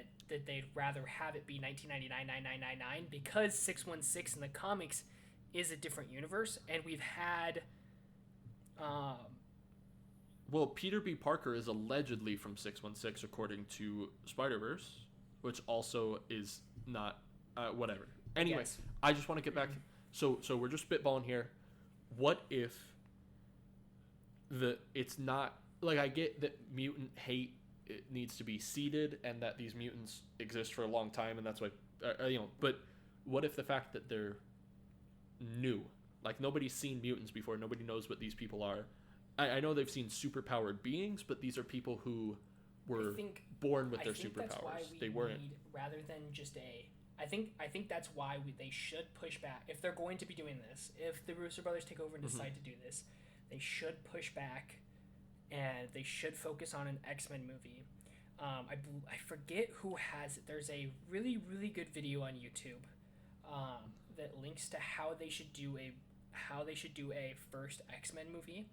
they'd rather have it be 1999 because 616 in the comics is a different universe, and we've had. Well, Peter B. Parker is allegedly from 616 according to Spider-Verse, which also is not whatever. Anyway, I just want to get back. So we're just spitballing here. What if it's not like I get that mutant hate needs to be seeded and that these mutants exist for a long time and that's why but what if the fact that they're new, like nobody's seen mutants before, nobody knows what these people are. I know they've seen superpowered beings, but these are people who were born with their superpowers. They weren't rather than just I think that's why they should push back if they're going to be doing this. If the Russo brothers take over and decide to do this, they should push back, and they should focus on an X-Men movie. I forget who has it. There's a really, really good video on YouTube that links to how they should do a first X-Men movie,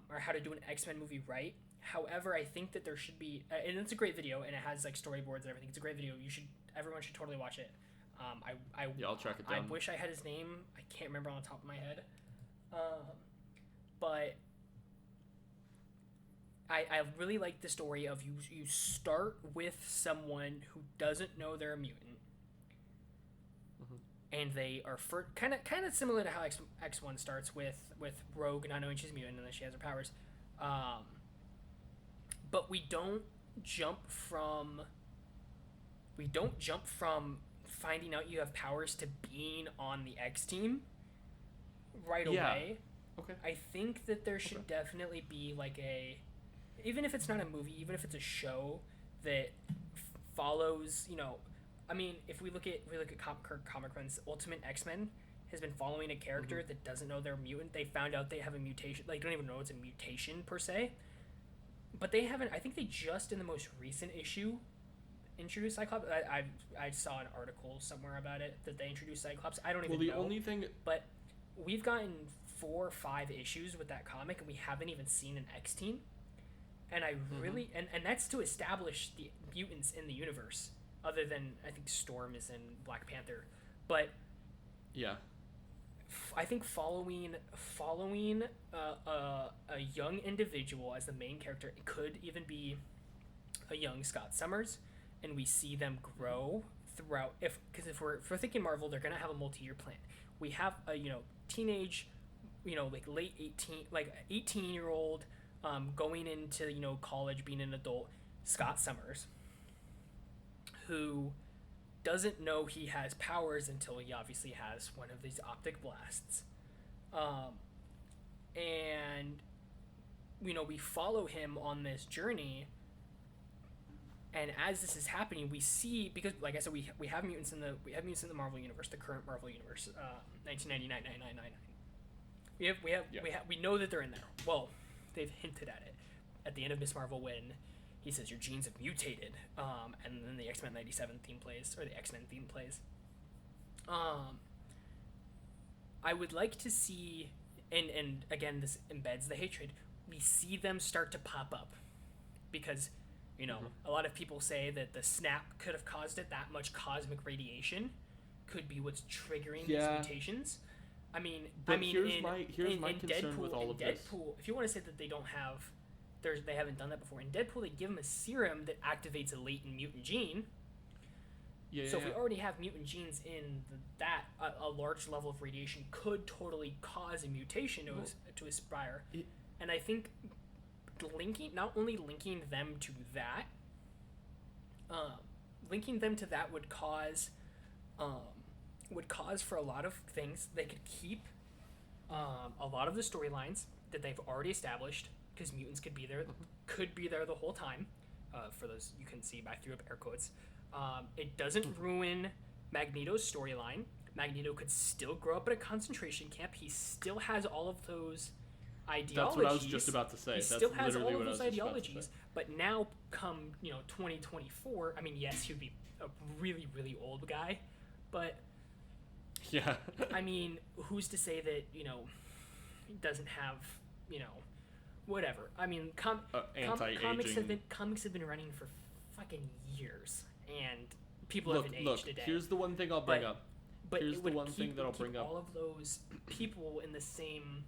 or how to do an X-Men movie right. However, I think that there should be, and it's a great video, and it has like storyboards and everything. It's a great video. Everyone should totally watch it. I'll track it down. I wish I had his name. I can't remember on the top of my head. But I really like the story of you start with someone who doesn't know they're a mutant, and they are kind of similar to how X1 starts with Rogue not knowing she's a mutant and then she has her powers. But we don't jump from finding out you have powers to being on the X team right away. Okay. I think that there should definitely be like even if it's not a movie, even if it's a show that follows, I mean, if we look at comic runs, Ultimate X-Men has been following a character that doesn't know they're mutant. They found out they have a mutation. Like, don't even know it's a mutation per se. But they haven't. I think they just in the most recent issue introduced Cyclops. I saw an article somewhere about it that they introduced Cyclops. I don't even know. Well, the only thing. But we've gotten 4 or 5 issues with that comic, and we haven't even seen an X team. And I really and that's to establish the mutants in the universe. Other than I think Storm is in Black Panther, but yeah. I think following a young individual as the main character, it could even be a young Scott Summers, and we see them grow throughout. Because if we're thinking Marvel, they're gonna have a multi-year plan. We have a teenage, like late 18-year-old, going into college, being an adult, Scott Summers, who doesn't know he has powers until he obviously has one of these optic blasts. And we follow him on this journey, and as this is happening, we see, because like I said, we have mutants in the Marvel universe, the current Marvel universe, 1999-999. We know that they're in there. Well, they've hinted at it at the end of Miss Marvel when he says your genes have mutated, and then the X-Men 97 theme plays, or the X-Men theme plays. I would like to see, and again, this embeds the hatred, we see them start to pop up. Because, a lot of people say that the snap could have caused it, that much cosmic radiation could be what's triggering these mutations. Here's my concern with all of this. Deadpool, if you want to say that they don't have... They haven't done that before. In Deadpool, they give him a serum that activates a latent mutant gene. So if we already have mutant genes in a large level of radiation could totally cause a mutation to aspire. And I think not only linking them to that, would cause for a lot of things. They could keep a lot of the storylines that they've already established, because mutants could be there the whole time. For those you can see, I threw up air quotes. It doesn't ruin Magneto's storyline. Magneto could still grow up in a concentration camp. He still has all of those ideologies. That's what I was just about to say. He still has all of those ideologies. But now, come 2024, I mean, yes, he would be a really, really old guy, but yeah. I mean, who's to say that he doesn't have whatever. I mean, comics have been running for fucking years, and people haven't aged a day. Here's the one thing I'll bring up. But here's the one thing that I'll bring up. All of those people in the same,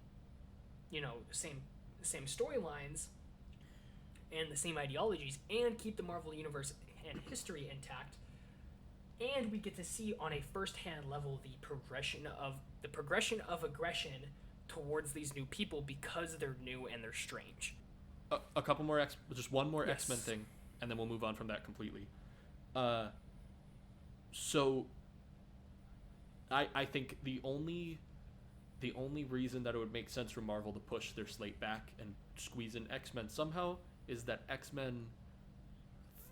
same storylines and the same ideologies, and keep the Marvel universe and history intact. And we get to see on a first-hand level the progression of aggression towards these new people because they're new and they're strange. A couple more just one more X-Men thing, and then we'll move on from that completely. So I think the only reason that it would make sense for Marvel to push their slate back and squeeze in X-Men somehow is that X-Men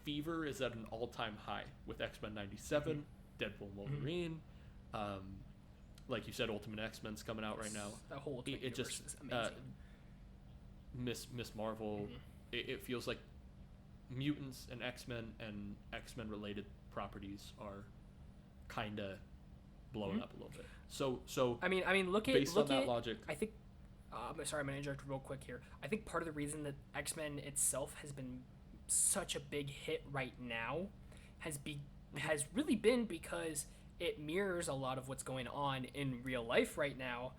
fever is at an all-time high with X-Men 97, Deadpool, Wolverine. Like you said, Ultimate X-Men's coming out right now. That whole it just is amazing. Miss Marvel. It feels like mutants and X-Men related properties are kind of blowing up a little bit. So I mean, look at that logic. I think. Sorry, I'm gonna interrupt real quick here. I think part of the reason that X-Men itself has been such a big hit right now has really been because it mirrors a lot of what's going on in real life right now,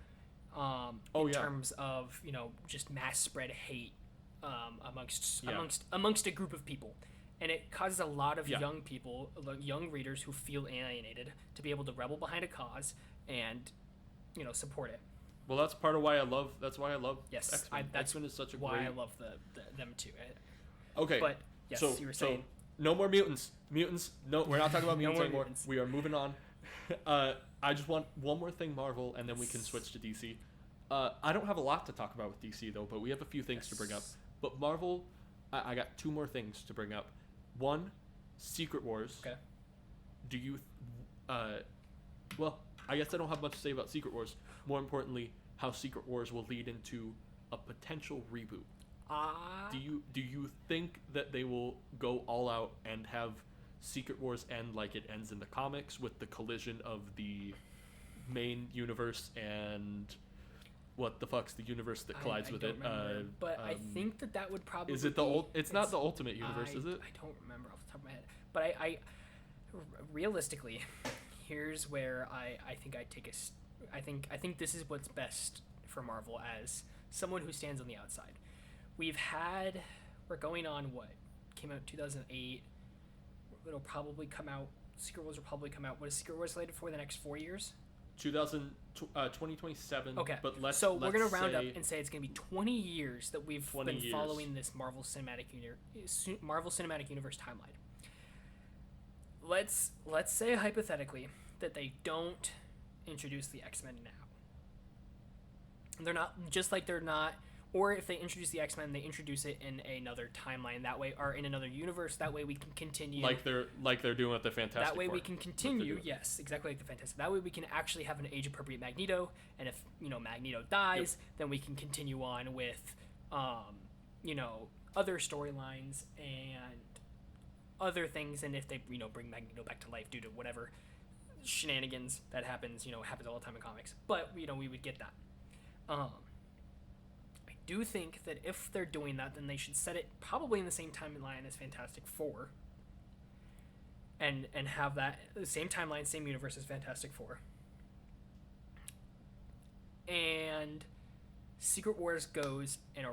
in terms of just mass spread hate amongst a group of people, and it causes a lot of young people, young readers who feel alienated, to be able to rebel behind a cause and support it. Well, that's part of why I love. That's why I love. Yes, X-Men. that's X-Men is such a why great... I love them too. Okay, but yes, so, you were saying. No more mutants. Mutants. No, we're not talking about mutants anymore. Mutants. We are moving on. I just want one more thing, Marvel, and then we can switch to DC. I don't have a lot to talk about with DC, though, but we have a few things to bring up. But Marvel, I got two more things to bring up. One, Secret Wars. Okay. Do you... well, I guess I don't have much to say about Secret Wars. More importantly, how Secret Wars will lead into a potential reboot. Do you think that they will go all out and have Secret Wars end like it ends in the comics, with the collision of the main universe and what the fuck's the universe that collides with it? But I think that would probably is it it's not the Ultimate Universe, is it? I don't remember off the top of my head. But I realistically, here's where I think I think this is what's best for Marvel as someone who stands on the outside. We're going on what came out 2008. It'll probably come out. Secret Wars will probably come out. What is Secret Wars slated for the next 4 years? 2027. Okay, but let's we're gonna round up and say it's gonna be 20 years that we've been following this Marvel Cinematic Universe timeline. Let's say hypothetically that they don't introduce the X-Men now. They're not, just like they're not, or if they introduce the X-Men, they introduce it in another timeline that way, or in another universe. That way we can continue. Like they're doing with the Fantastic That way Four. we can continue. Yes, exactly like the Fantastic. That way we can actually have an age-appropriate Magneto, and if Magneto dies, then we can continue on with, other storylines and other things. And if they bring Magneto back to life due to whatever shenanigans that happens all the time in comics, but we would get that. I do think that if they're doing that, then they should set it probably in the same timeline as Fantastic Four, and have that the same timeline, same universe as Fantastic Four. And Secret Wars goes and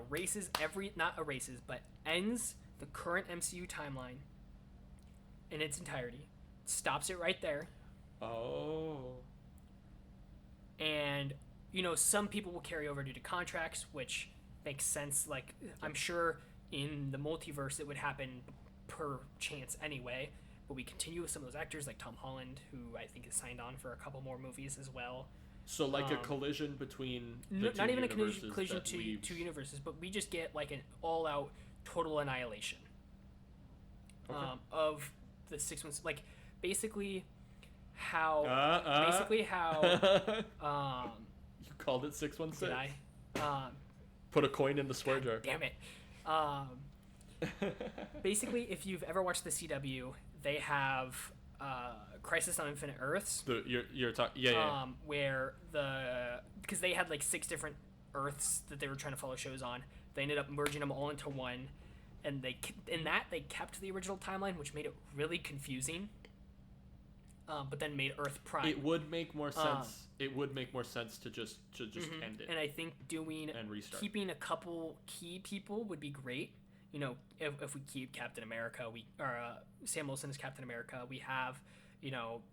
ends the current MCU timeline in its entirety, stops it right there. Oh. And some people will carry over due to contracts, which makes sense. Like, I'm sure in the multiverse it would happen per chance anyway, but we continue with some of those actors like Tom Holland, who I think is signed on for a couple more movies as well. So like a collision between not even a collision to two universes, but we just get like an all-out total annihilation of the 6 months. Like basically how you called it 616. Did I? Put a coin in the swear jar. Damn it. Basically, if you've ever watched the CW, they have Crisis on Infinite Earths. You're talking, yeah. Where because they had like 6 different Earths that they were trying to follow shows on. They ended up merging them all into one, and they kept the original timeline, which made it really confusing. But then made Earth Prime. It would make more sense. It would make more sense to just end it. And I think keeping a couple key people would be great. If we keep Captain America, Sam Wilson is Captain America. We have,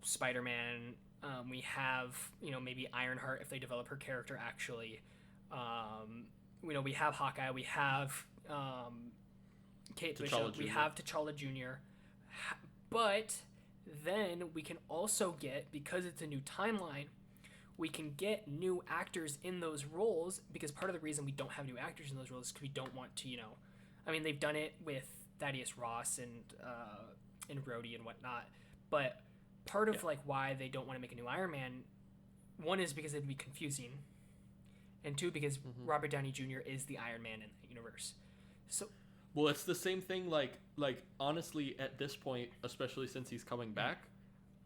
Spider-Man. We have, maybe Ironheart if they develop her character actually. We have Hawkeye. We have Kate Bishop. We have T'Challa Jr. But then we can also get, because it's a new timeline, we can get new actors in those roles, because part of the reason we don't have new actors in those roles is because we don't want to, they've done it with Thaddeus Ross and Rhodey and whatnot, but part of why they don't want to make a new Iron Man, one is because it'd be confusing, and two, because Robert Downey Jr. is the Iron Man in that universe. So well, it's the same thing, like honestly, at this point, especially since he's coming back,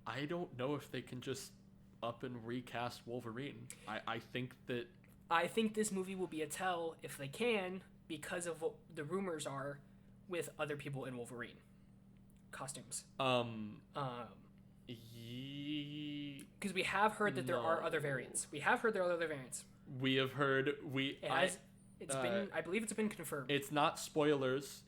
I don't know if they can just up and recast Wolverine. I think this movie will be a tell if they can, because of what the rumors are with other people in Wolverine costumes. Because we have heard that there are other variants. We have heard there are other variants. We have heard I believe it's been confirmed. It's not spoilers.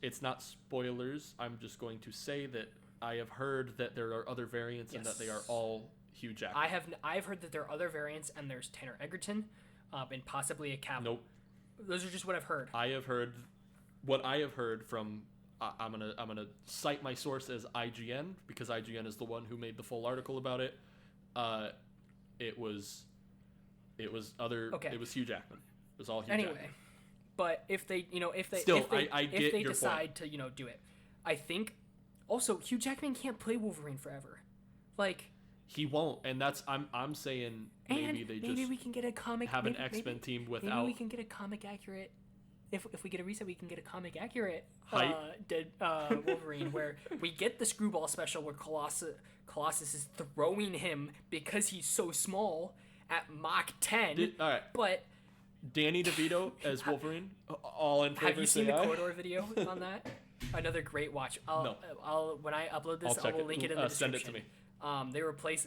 I'm just going to say that I have heard that there are other variants, and that they are all Hugh Jackman. I've heard that there are other variants, and there's Tanner Egerton, and possibly a Cavill. Nope. Those are just what I've heard. What I have heard from I'm gonna cite my source as IGN because IGN is the one who made the full article about it. It was Hugh Jackman. It was all Hugh Jackman. But if they decide to do it, I think also Hugh Jackman can't play Wolverine forever. Like he won't, and that's I'm saying maybe we can get a comic have an X-Men team without. Maybe we can get a comic accurate. If we get a reset, we can get a comic accurate Wolverine where we get the screwball special where Colossus is throwing him because he's so small at Mach 10. All right, but Danny DeVito as Wolverine, all in favor. Have you seen the corridor video on that? Another great watch. I'll when I upload this, I will link it in the description. Send it to me. They replace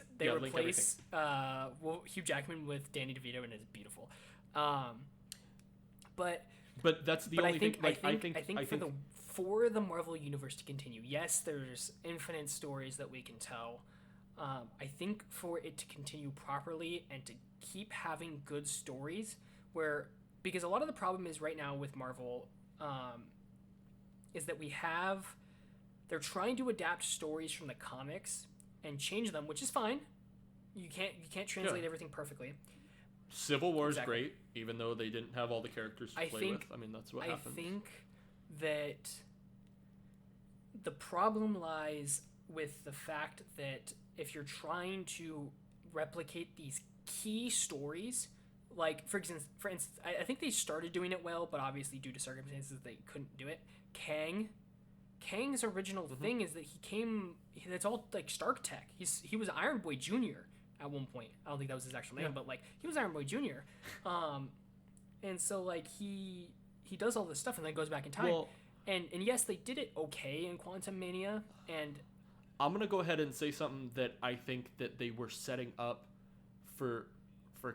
Hugh Jackman with Danny DeVito, and it's beautiful. But that's the only thing. I think for the Marvel universe to continue, yes, there's infinite stories that we can tell. I think for it to continue properly and to keep having good stories, because a lot of the problem is right now with Marvel, is that they're trying to adapt stories from the comics and change them, which is fine. You can't translate everything perfectly. Civil War is great, even though they didn't have all the characters to play with. I mean, that's what happens. I think that the problem lies with the fact that if you're trying to replicate these key stories, like for instance, I think they started doing it well, but obviously due to circumstances they couldn't do it. Kang's original thing is that that's all like Stark tech. He was Iron Boy Jr. at one point. I don't think that was his actual name, but like he was Iron Boy Jr. And so like he does all this stuff and then goes back in time. Well, and yes, they did it okay in Quantum Mania. And I'm gonna go ahead and say something that I think that they were setting up for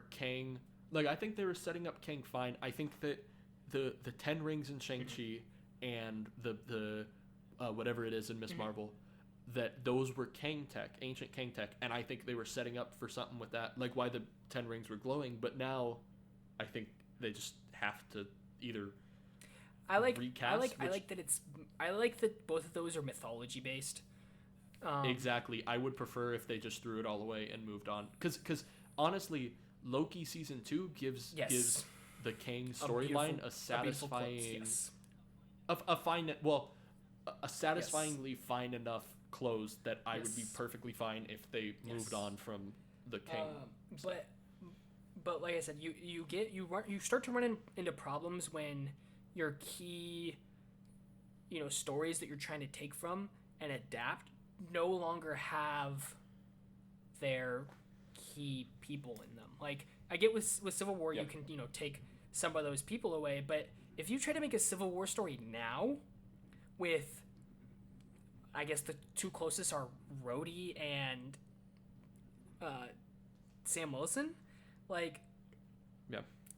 Kang. Like I think they were setting up Kang fine. I think that the 10 rings in Shang-Chi and the whatever it is in Miss Marvel, that those were Kang tech, ancient Kang tech, and I think they were setting up for something with that, like why the 10 rings were glowing. But now, I think they just have to either recast. I like that both of those are mythology based. Exactly. I would prefer if they just threw it all away and moved on, because honestly, Loki season 2 gives the Kang storyline a satisfying, a satisfyingly fine enough close that I would be perfectly fine if they moved on from the Kang. But like I said, you start to run into problems when your key, stories that you're trying to take from and adapt no longer have their key people in them. Like I get with Civil War, you can take some of those people away, but if you try to make a Civil War story now with, I guess the two closest are Rhodey and Sam Wilson, like,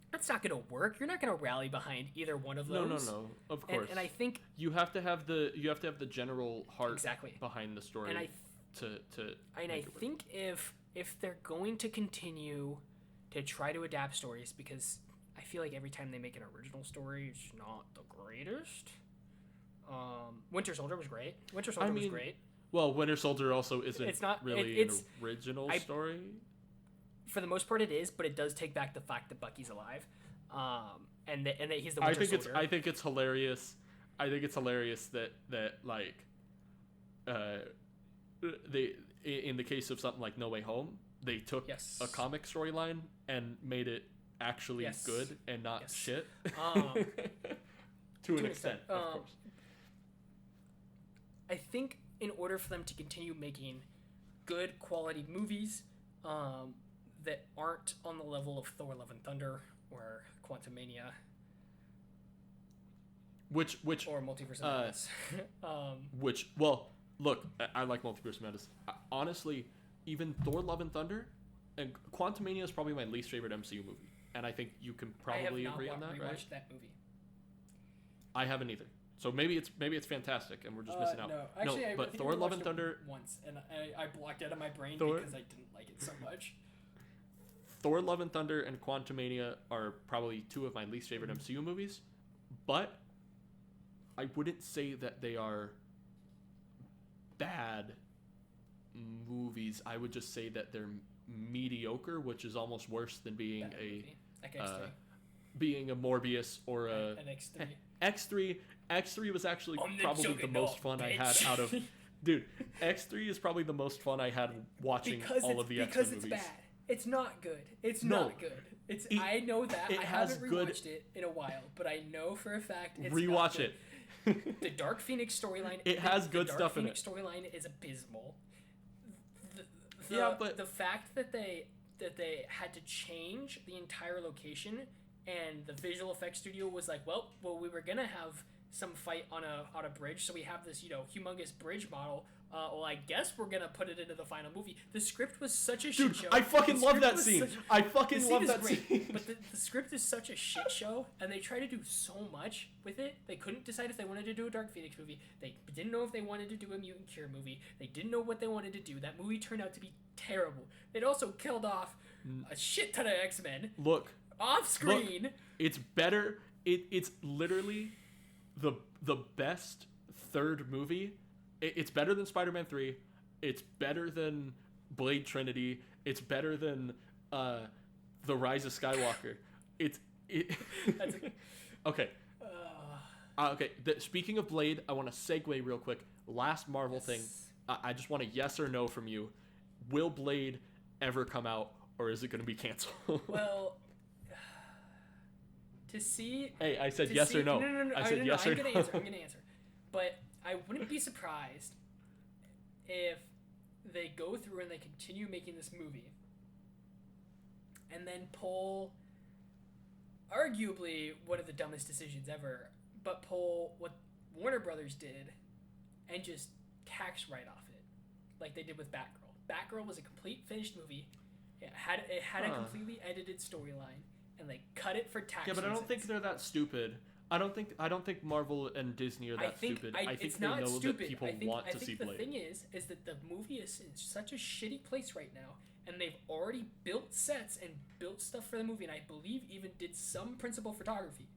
that's not gonna work. You're not gonna rally behind either one of those. No, of course. And I think you have to have the general heart behind the story. And I think if they're going to continue to try to adapt stories, because I feel like every time they make an original story, it's not the greatest. Winter Soldier was great. Was great. Well, Winter Soldier also isn't really an original story. For the most part, it is, but it does take back the fact that Bucky's alive, and that he's the Winter Soldier. I think it's hilarious. I think it's hilarious that like, they in the case of something like No Way Home, they took a comic storyline and made it actually good and not shit. To an extent, of course. I think in order for them to continue making good quality movies that aren't on the level of Thor: Love and Thunder or Quantumania, which or Multiverse of Madness, look, I like Multiverse of Madness. Honestly, even Thor: Love and Thunder and Quantumania is probably my least favorite MCU movie, and I think you can probably agree on that, right? I have not rewatched that movie. I haven't either. So maybe it's fantastic, and we're just missing out. No, actually, but Thor: Love and Thunder once, and I blocked it out of my brain because I didn't like it so much. Thor: Love and Thunder and Quantumania are probably two of my least favorite MCU movies, but I wouldn't say that they are bad movies. I would just say that they're mediocre, which is almost worse than being being a Morbius or an X3. X3 was actually probably the most fun I had out of. Dude, X3 is probably the most fun I had watching all of the X-Men movies. Because it's bad. It's not good. Not good. I know that. I haven't rewatched it in a while, but I know for a fact it's rewatch not good. it. The Dark Phoenix storyline. Has good stuff in it. The Dark Phoenix storyline is abysmal. But the fact that they had to change the entire location, and the visual effects studio was like, well, we were gonna have some fight on a bridge, so we have this humongous bridge model. Well, I guess we're gonna put it into the final movie. The script was such a shit show. I fucking love that scene. I fucking love that scene. But the script is such a shit show, and they try to do so much with it. They couldn't decide if they wanted to do a Dark Phoenix movie. They didn't know if they wanted to do a Mutant Cure movie. They didn't know what they wanted to do. That movie turned out to be terrible. They'd also killed off a shit ton of X-Men. Look. Off screen. Look, it's better. It's literally the best third movie. It's better than Spider-Man 3. It's better than Blade Trinity. It's better than The Rise of Skywalker. Okay. Okay. Speaking of Blade, I want to segue real quick. Last Marvel thing. I just want a yes or no from you. Will Blade ever come out, or is it going to be canceled? Well, to see. Hey, I said yes or no. No. I said yes or no. I'm gonna answer. But I wouldn't be surprised if they go through and they continue making this movie and then pull arguably one of the dumbest decisions ever, but pull what Warner Brothers did and just tax right off it, like they did with Batgirl. Batgirl was a complete finished movie. It had a completely edited storyline, and they cut it for tax. Yeah, but I don't think they're that stupid. I don't think Marvel and Disney are that stupid. I think they know that people want to see Blade. The thing is that the movie is in such a shitty place right now, and they've already built sets and built stuff for the movie, and I believe even did some principal photography.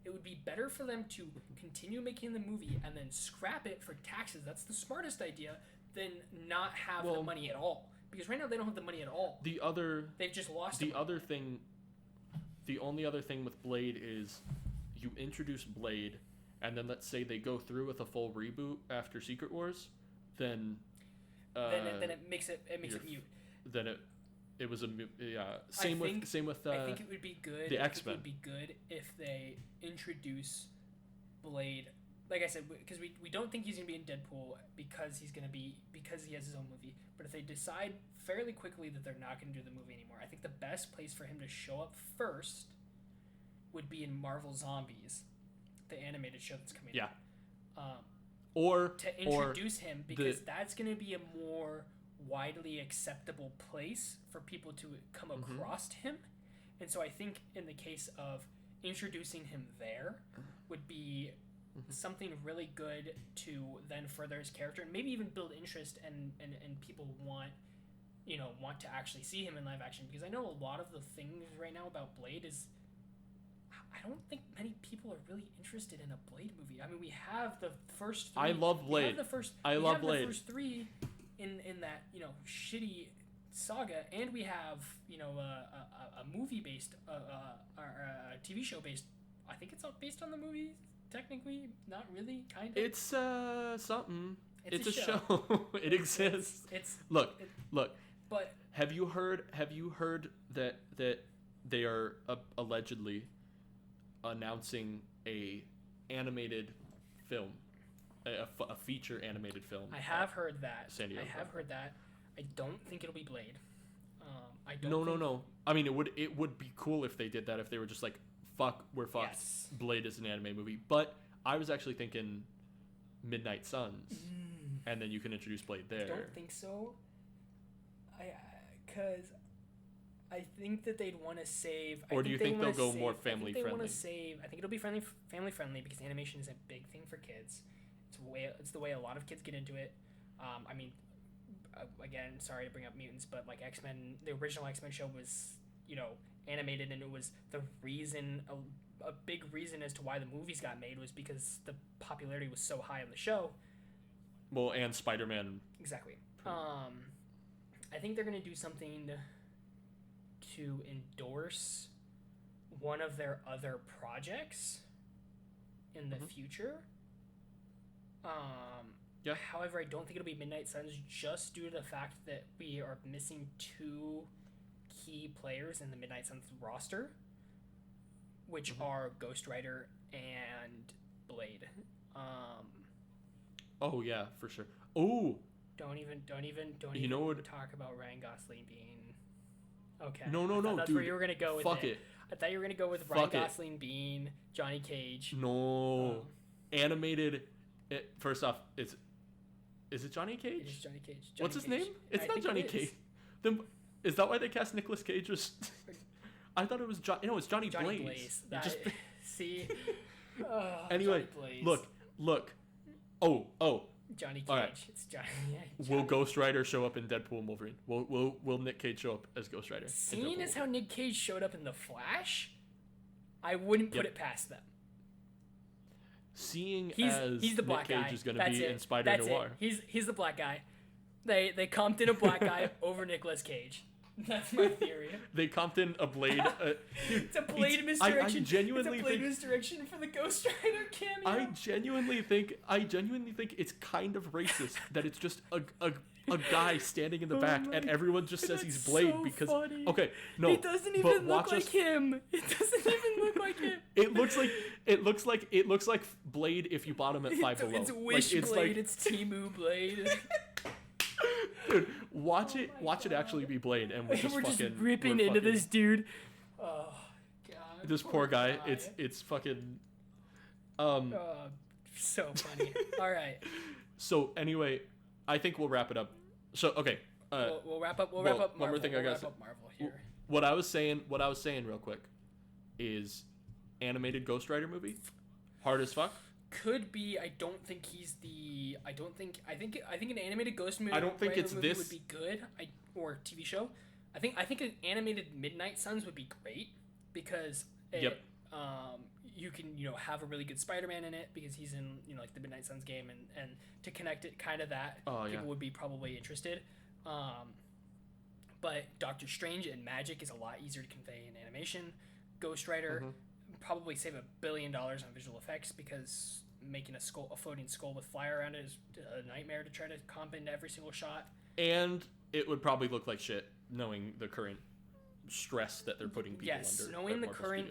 It would be better for them to continue making the movie and then scrap it for taxes. That's the smartest idea than not have the money at all. Because right now they don't have the money at all. They've just lost the other thing. The only other thing with Blade is you introduce Blade, and then let's say they go through with a full reboot after Secret Wars, then it makes it mute. Then it was a same with I think it would be good. The X-Men. It would be good if they introduce Blade. Like I said, because we don't think he's gonna be in Deadpool because he has his own movie. But if they decide fairly quickly that they're not gonna do the movie anymore, I think the best place for him to show up first would be in Marvel Zombies, the animated show that's coming out. Or to introduce him, because that's going to be a more widely acceptable place for people to come across him. And so I think in the case of introducing him there would be something really good to then further his character and maybe even build interest and people want to actually see him in live action, because I know a lot of the things right now about Blade is I don't think many people are really interested in a Blade movie. I mean, we have the first three. I love Blade. We have the first three in that shitty saga, and we have a movie based or a TV show based. I think it's based on the movie. Technically, not really. Kind of. It's something. It's a show. It exists. Look. But have you heard that they are allegedly announcing a animated film, a feature animated film? I have heard that. San Diego. I have heard that. I don't think it'll be Blade. No. I mean, it would be cool if they did that. If they were just like, "Fuck, we're fucked." Yes. Blade is an anime movie, but I was actually thinking Midnight Suns, and then you can introduce Blade there. I don't think so. Because I think that they'd want to save. Or do you think they'll go more family friendly? I think it'll be family friendly because animation is a big thing for kids. It's the way a lot of kids get into it. I mean, again, sorry to bring up mutants, but like X-Men, the original X-Men show was animated, and it was the reason a big reason as to why the movies got made was because the popularity was so high on the show. Well, and Spider-Man. Exactly. I think they're going to do something to endorse one of their other projects in the future. Yeah. However, I don't think it'll be Midnight Suns just due to the fact that we are missing 2 key players in the Midnight Suns roster, which are Ghost Rider and Blade. Oh yeah, for sure. Oh. Don't even talk about Ryan Gosling being. Okay. No, that's dude. Where you were gonna go with fuck it. I thought you were gonna go with Ryan Gosling being Johnny Cage. No. Animated. First off, is it Johnny Cage? It is Johnny Cage. What's his name? It's not Johnny Cage. Then is that why they cast Nicolas Cage? I thought it was it's Johnny Blaze. See. Anyway, look. Oh. Johnny Cage. Right. It's Johnny. Will Ghost Rider show up in Deadpool and Wolverine? Will Nick Cage show up as Ghost Rider? Seeing as how Nick Cage showed up in The Flash, I wouldn't put it past them. Seeing he's the black Nick Cage guy. is going to be in Spider-Noir. He's the black guy. They comped in a black guy over Nicolas Cage. That's my theory. They comped in a Blade. It's a Blade misdirection. It's a Blade misdirection for the Ghost Rider cameo. I genuinely think it's kind of racist that it's just a guy standing in the back and everyone just says he's Blade so because funny. Okay, no. He doesn't even look like him. It doesn't even look like him. It looks like Blade if you bought him at Five Below. It's Wish Blade. It's Temu Blade. Dude, watch it actually be Blade, and we're just ripping into this dude. Oh god. This poor guy. It's fucking. So funny. All right. So anyway, I think we'll wrap it up. So okay. We'll wrap up. We'll wrap up. Marvel. One more thing I got. Marvel here. What I was saying real quick, is animated Ghost Rider movie, hard as fuck. Could be. I don't think he's the. I think an animated Ghost movie. I don't think it's movie this would be good. Or TV show. I think an animated Midnight Suns would be great because you can have a really good Spider-Man in it because he's in like the Midnight Suns game and to connect it kind of that people would be probably interested. But Doctor Strange and magic is a lot easier to convey in animation. Ghost Rider. Probably save $1 billion on visual effects because making a floating skull with fly around it is a nightmare to try to comp into every single shot. And it would probably look like shit knowing the current stress that they're putting people under. Yes, knowing the current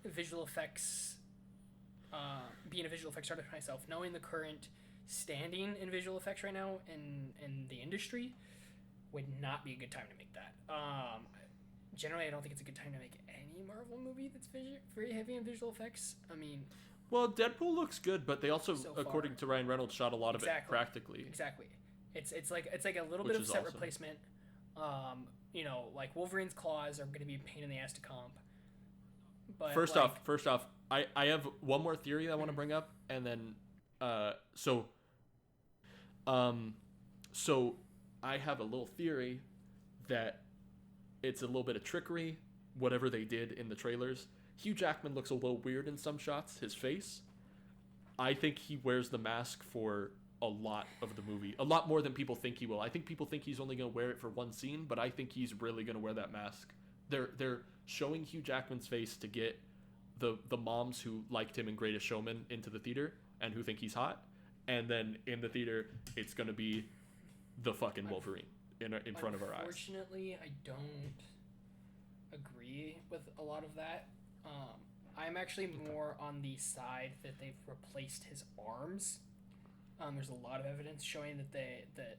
visual effects, being a visual effects artist myself, knowing the current standing in visual effects right now in the industry would not be a good time to make that. Generally, I don't think it's a good time to make any Marvel movie that's very heavy in visual effects. I mean... Well, Deadpool looks good, but they also, according to Ryan Reynolds, shot a lot of it practically. Exactly. It's like a little bit of set replacement. Like Wolverine's claws are going to be a pain in the ass to comp. But first off, I have one more theory that I want to bring up, and then so I have a little theory that it's a little bit of trickery, whatever they did in the trailers. Hugh Jackman looks a little weird in some shots, his face. I think he wears the mask for a lot of the movie, a lot more than people think he will. I think people think he's only going to wear it for one scene, but I think he's really going to wear that mask. They're showing Hugh Jackman's face to get the moms who liked him in Greatest Showman into the theater and who think he's hot, and then in the theater it's going to be the fucking Wolverine in front of our eyes. Unfortunately, I don't agree with a lot of that. I'm actually more on the side that they've replaced his arms. There's a lot of evidence showing that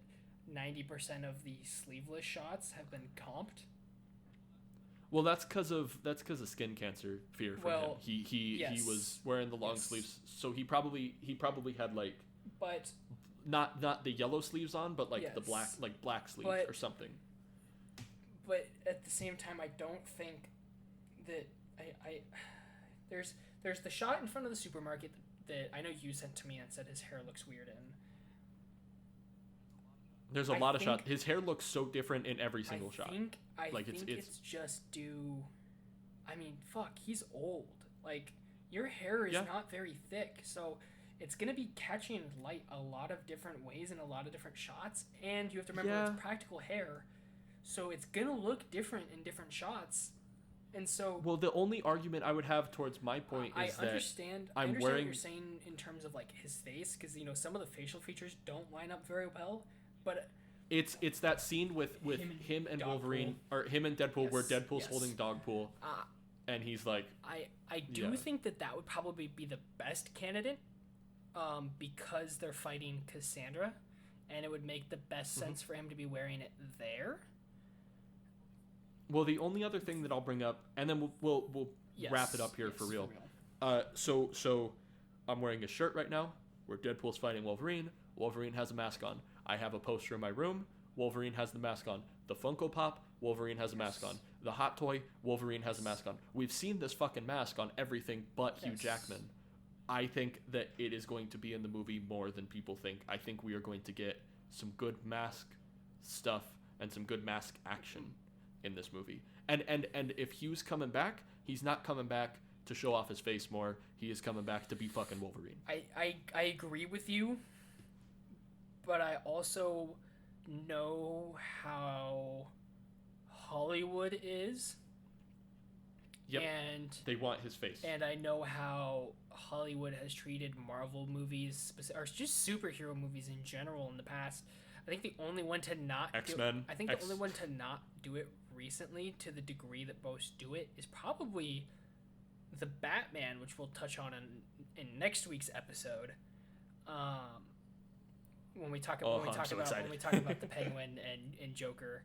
90% of the sleeveless shots have been comped. Well, that's because of skin cancer fear from him. He was wearing the long sleeves, so he probably had but not the yellow sleeves on, but the black sleeves or something. But at the same time, I don't think that there's the shot in front of the supermarket that I know you sent to me and said his hair looks weird in. There's a lot of shots. His hair looks so different in every single shot. I think it's just due. I mean, fuck, he's old. Like, your hair is not very thick, so it's gonna be catching light a lot of different ways in a lot of different shots, and you have to remember it's practical hair, so it's gonna look different in different shots. And so, well, the only argument I would have towards my point is that I understand what you're saying in terms of like his face, because some of the facial features don't line up very well. But it's that scene with him and Wolverine, or him and Deadpool, where Deadpool's holding Dogpool, and he's like, I do think that would probably be the best candidate, because they're fighting Cassandra, and it would make the best sense for him to be wearing it there. Well, the only other thing that I'll bring up, and then we'll wrap it up here for real. So I'm wearing a shirt right now where Deadpool's fighting Wolverine. Wolverine has a mask on. I have a poster in my room. Wolverine has the mask on. The Funko Pop, Wolverine has a mask on. The Hot Toy, Wolverine has a mask on. We've seen this fucking mask on everything but Hugh Jackman. I think that it is going to be in the movie more than people think. I think we are going to get some good mask stuff and some good mask action in this movie. And if Hugh's coming back, he's not coming back to show off his face more. He is coming back to be fucking Wolverine. I agree with you, but I also know how Hollywood is. Yep. And they want his face. And I know how Hollywood has treated Marvel movies, or just superhero movies in general in the past. I think the only one to not X-Men. The only one to not do it recently, to the degree that most do it, is probably the Batman, which we'll touch on in next week's episode. When we talk about the Penguin and Joker.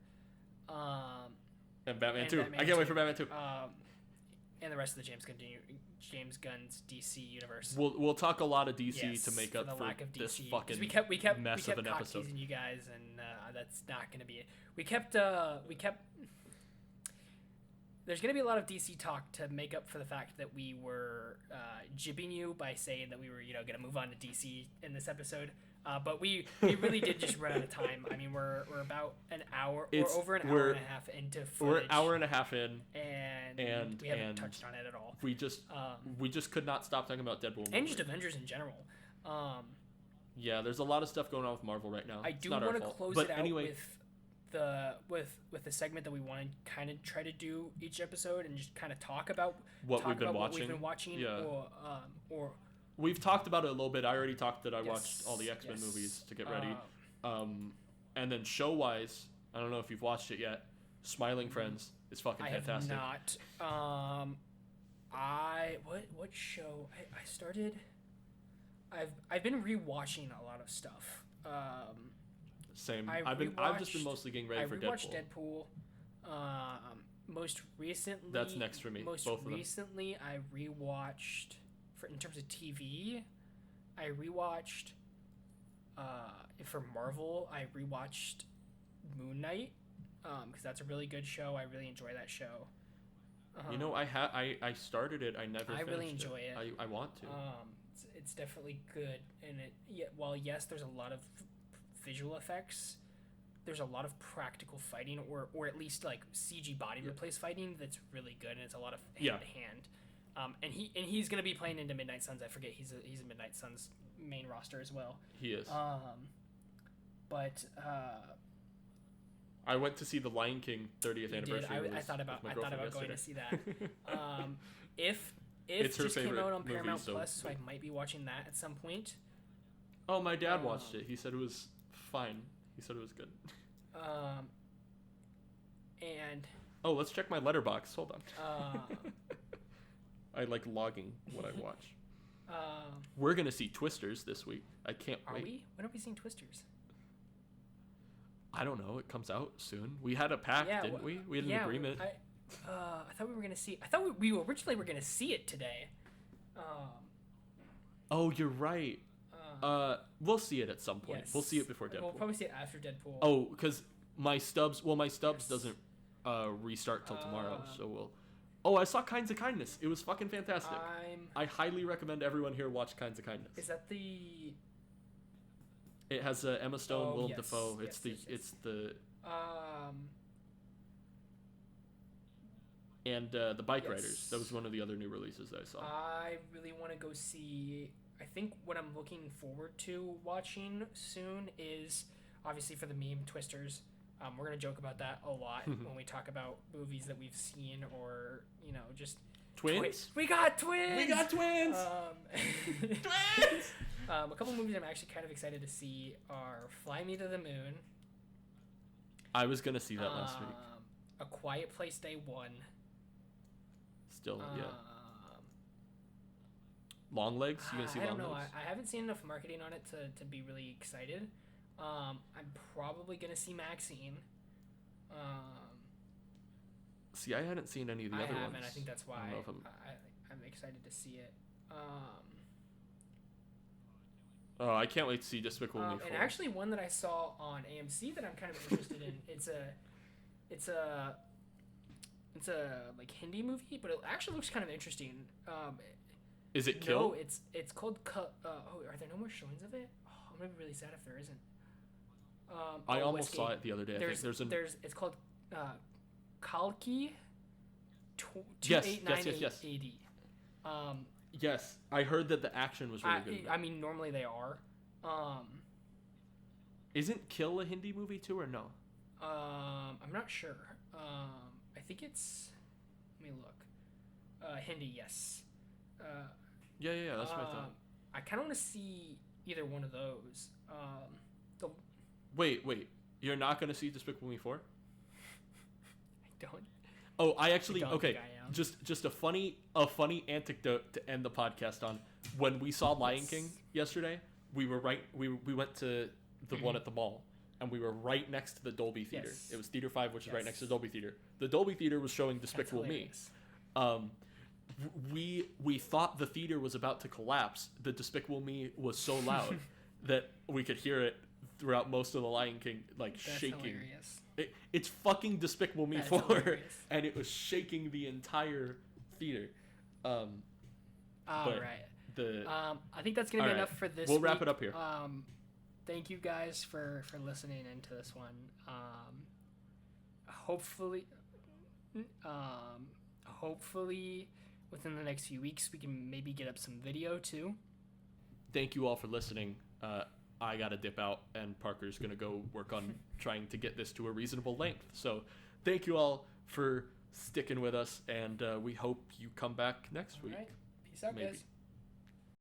And Batman 2. I can't wait for Batman 2. And the rest of the James Gunn's DC universe. We'll talk a lot of DC to make up for this fucking mess of an episode. Teasing you guys, and that's not going to be it. We kept. There's going to be a lot of DC talk to make up for the fact that we were jibbing you by saying that we were going to move on to DC in this episode. But we really did just run out of time. I mean, we're about an hour, or over an hour and a half into footage. We're an hour and a half in, and we haven't touched on it at all. We just could not stop talking about Deadpool. And just Avengers in general. Yeah, there's a lot of stuff going on with Marvel right now. I do want to close it out with the segment that we want to kind of try to do each episode, and just kind of talk about what we've been watching. Yeah. Or we've talked about it a little bit. I already talked that I watched all the X-Men movies to get ready. And then show-wise, I don't know if you've watched it yet. Smiling Friends is fucking fantastic. I have not. What show? I started. I've been rewatching a lot of stuff. Same. I've just been mostly getting ready for Deadpool. I rewatched Deadpool. Most recently. That's next for me. Most both recently, I rewatched. In terms of TV, I rewatched. For Marvel, I rewatched Moon Knight, because that's a really good show. I really enjoy that show. I started it. I never. I really enjoy it. I want to. It's definitely good, and while yes, there's a lot of visual effects, there's a lot of practical fighting, or at least like CG body replace fighting that's really good, and it's a lot of hand to hand. And he's gonna be playing into Midnight Suns. I forget he's a Midnight Suns main roster as well. He is. But I went to see the Lion King 30th anniversary. I thought about going to see that. If it's just came out on Paramount Plus, so I might be watching that at some point. Oh, my dad watched it. He said it was fine. He said it was good. And let's check my letterbox. Hold on. I like logging what I watch. We're gonna see Twisters this week. I can't wait. Are we? When are we seeing Twisters? I don't know. It comes out soon. We had a pact, didn't we? We had an agreement. I thought we were gonna see. I thought we originally were gonna see it today. Oh, you're right. We'll see it at some point. Yes. We'll see it before Deadpool. We'll probably see it after Deadpool. Oh, because my Stubs doesn't restart till tomorrow, so we'll. Oh, I saw Kinds of Kindness. It was fucking fantastic. I highly recommend everyone here watch Kinds of Kindness. Is that the? It has Emma Stone, Willem Dafoe. It's and the Bike Riders. That was one of the other new releases that I saw. I really want to go see. I think what I'm looking forward to watching soon is obviously for the meme Twisters. We're gonna joke about that a lot when we talk about movies that we've seen or just twins. We got twins. We got twins. Twins. A couple movies I'm actually kind of excited to see are Fly Me to the Moon. I was gonna see that last week. A Quiet Place Day 1. Still, yeah. Long Legs? You gonna see Long Legs? I don't know. I haven't seen enough marketing on it to be really excited. I'm probably gonna see Maxine. See, I hadn't seen any of the other ones. I think that's why I'm excited to see it. I can't wait to see Despicable Me 4. And actually, one that I saw on AMC that I'm kind of interested in. It's a like Hindi movie, but it actually looks kind of interesting. Is it Kill? No, it's called. Are there no more showings of it? Oh, I'm gonna be really sad if there isn't. I almost saw it the other day. It's called Kalki. Yes. 2898 AD. Yes, I heard that the action was really good. I mean, normally they are. Isn't Kill a Hindi movie too, or no? I'm not sure. I think it's. Let me look. Hindi, yes. Yeah, that's what I thought. I kind of want to see either one of those. Wait. You're not going to see Despicable Me 4? I don't. Oh, I actually okay. Just a funny anecdote to end the podcast on. When we saw Lion King yesterday, we went to the one at the mall, and we were right next to the Dolby Theater. Yes. It was Theater 5, which is right next to the Dolby Theater. The Dolby Theater was showing Despicable Me. We thought the theater was about to collapse. The Despicable Me was so loud that we could hear it throughout most of the Lion King, like shaking. Hilarious. It's fucking Despicable Me 4, hilarious. And it was shaking the entire theater. All right. I think that's gonna be enough for this. We'll wrap it up here. Thank you guys for listening into this one. Hopefully, within the next few weeks, we can maybe get up some video too. Thank you all for listening. I gotta dip out, and Parker's gonna go work on trying to get this to a reasonable length. So thank you all for sticking with us, and we hope you come back next week. All right. Peace out, guys.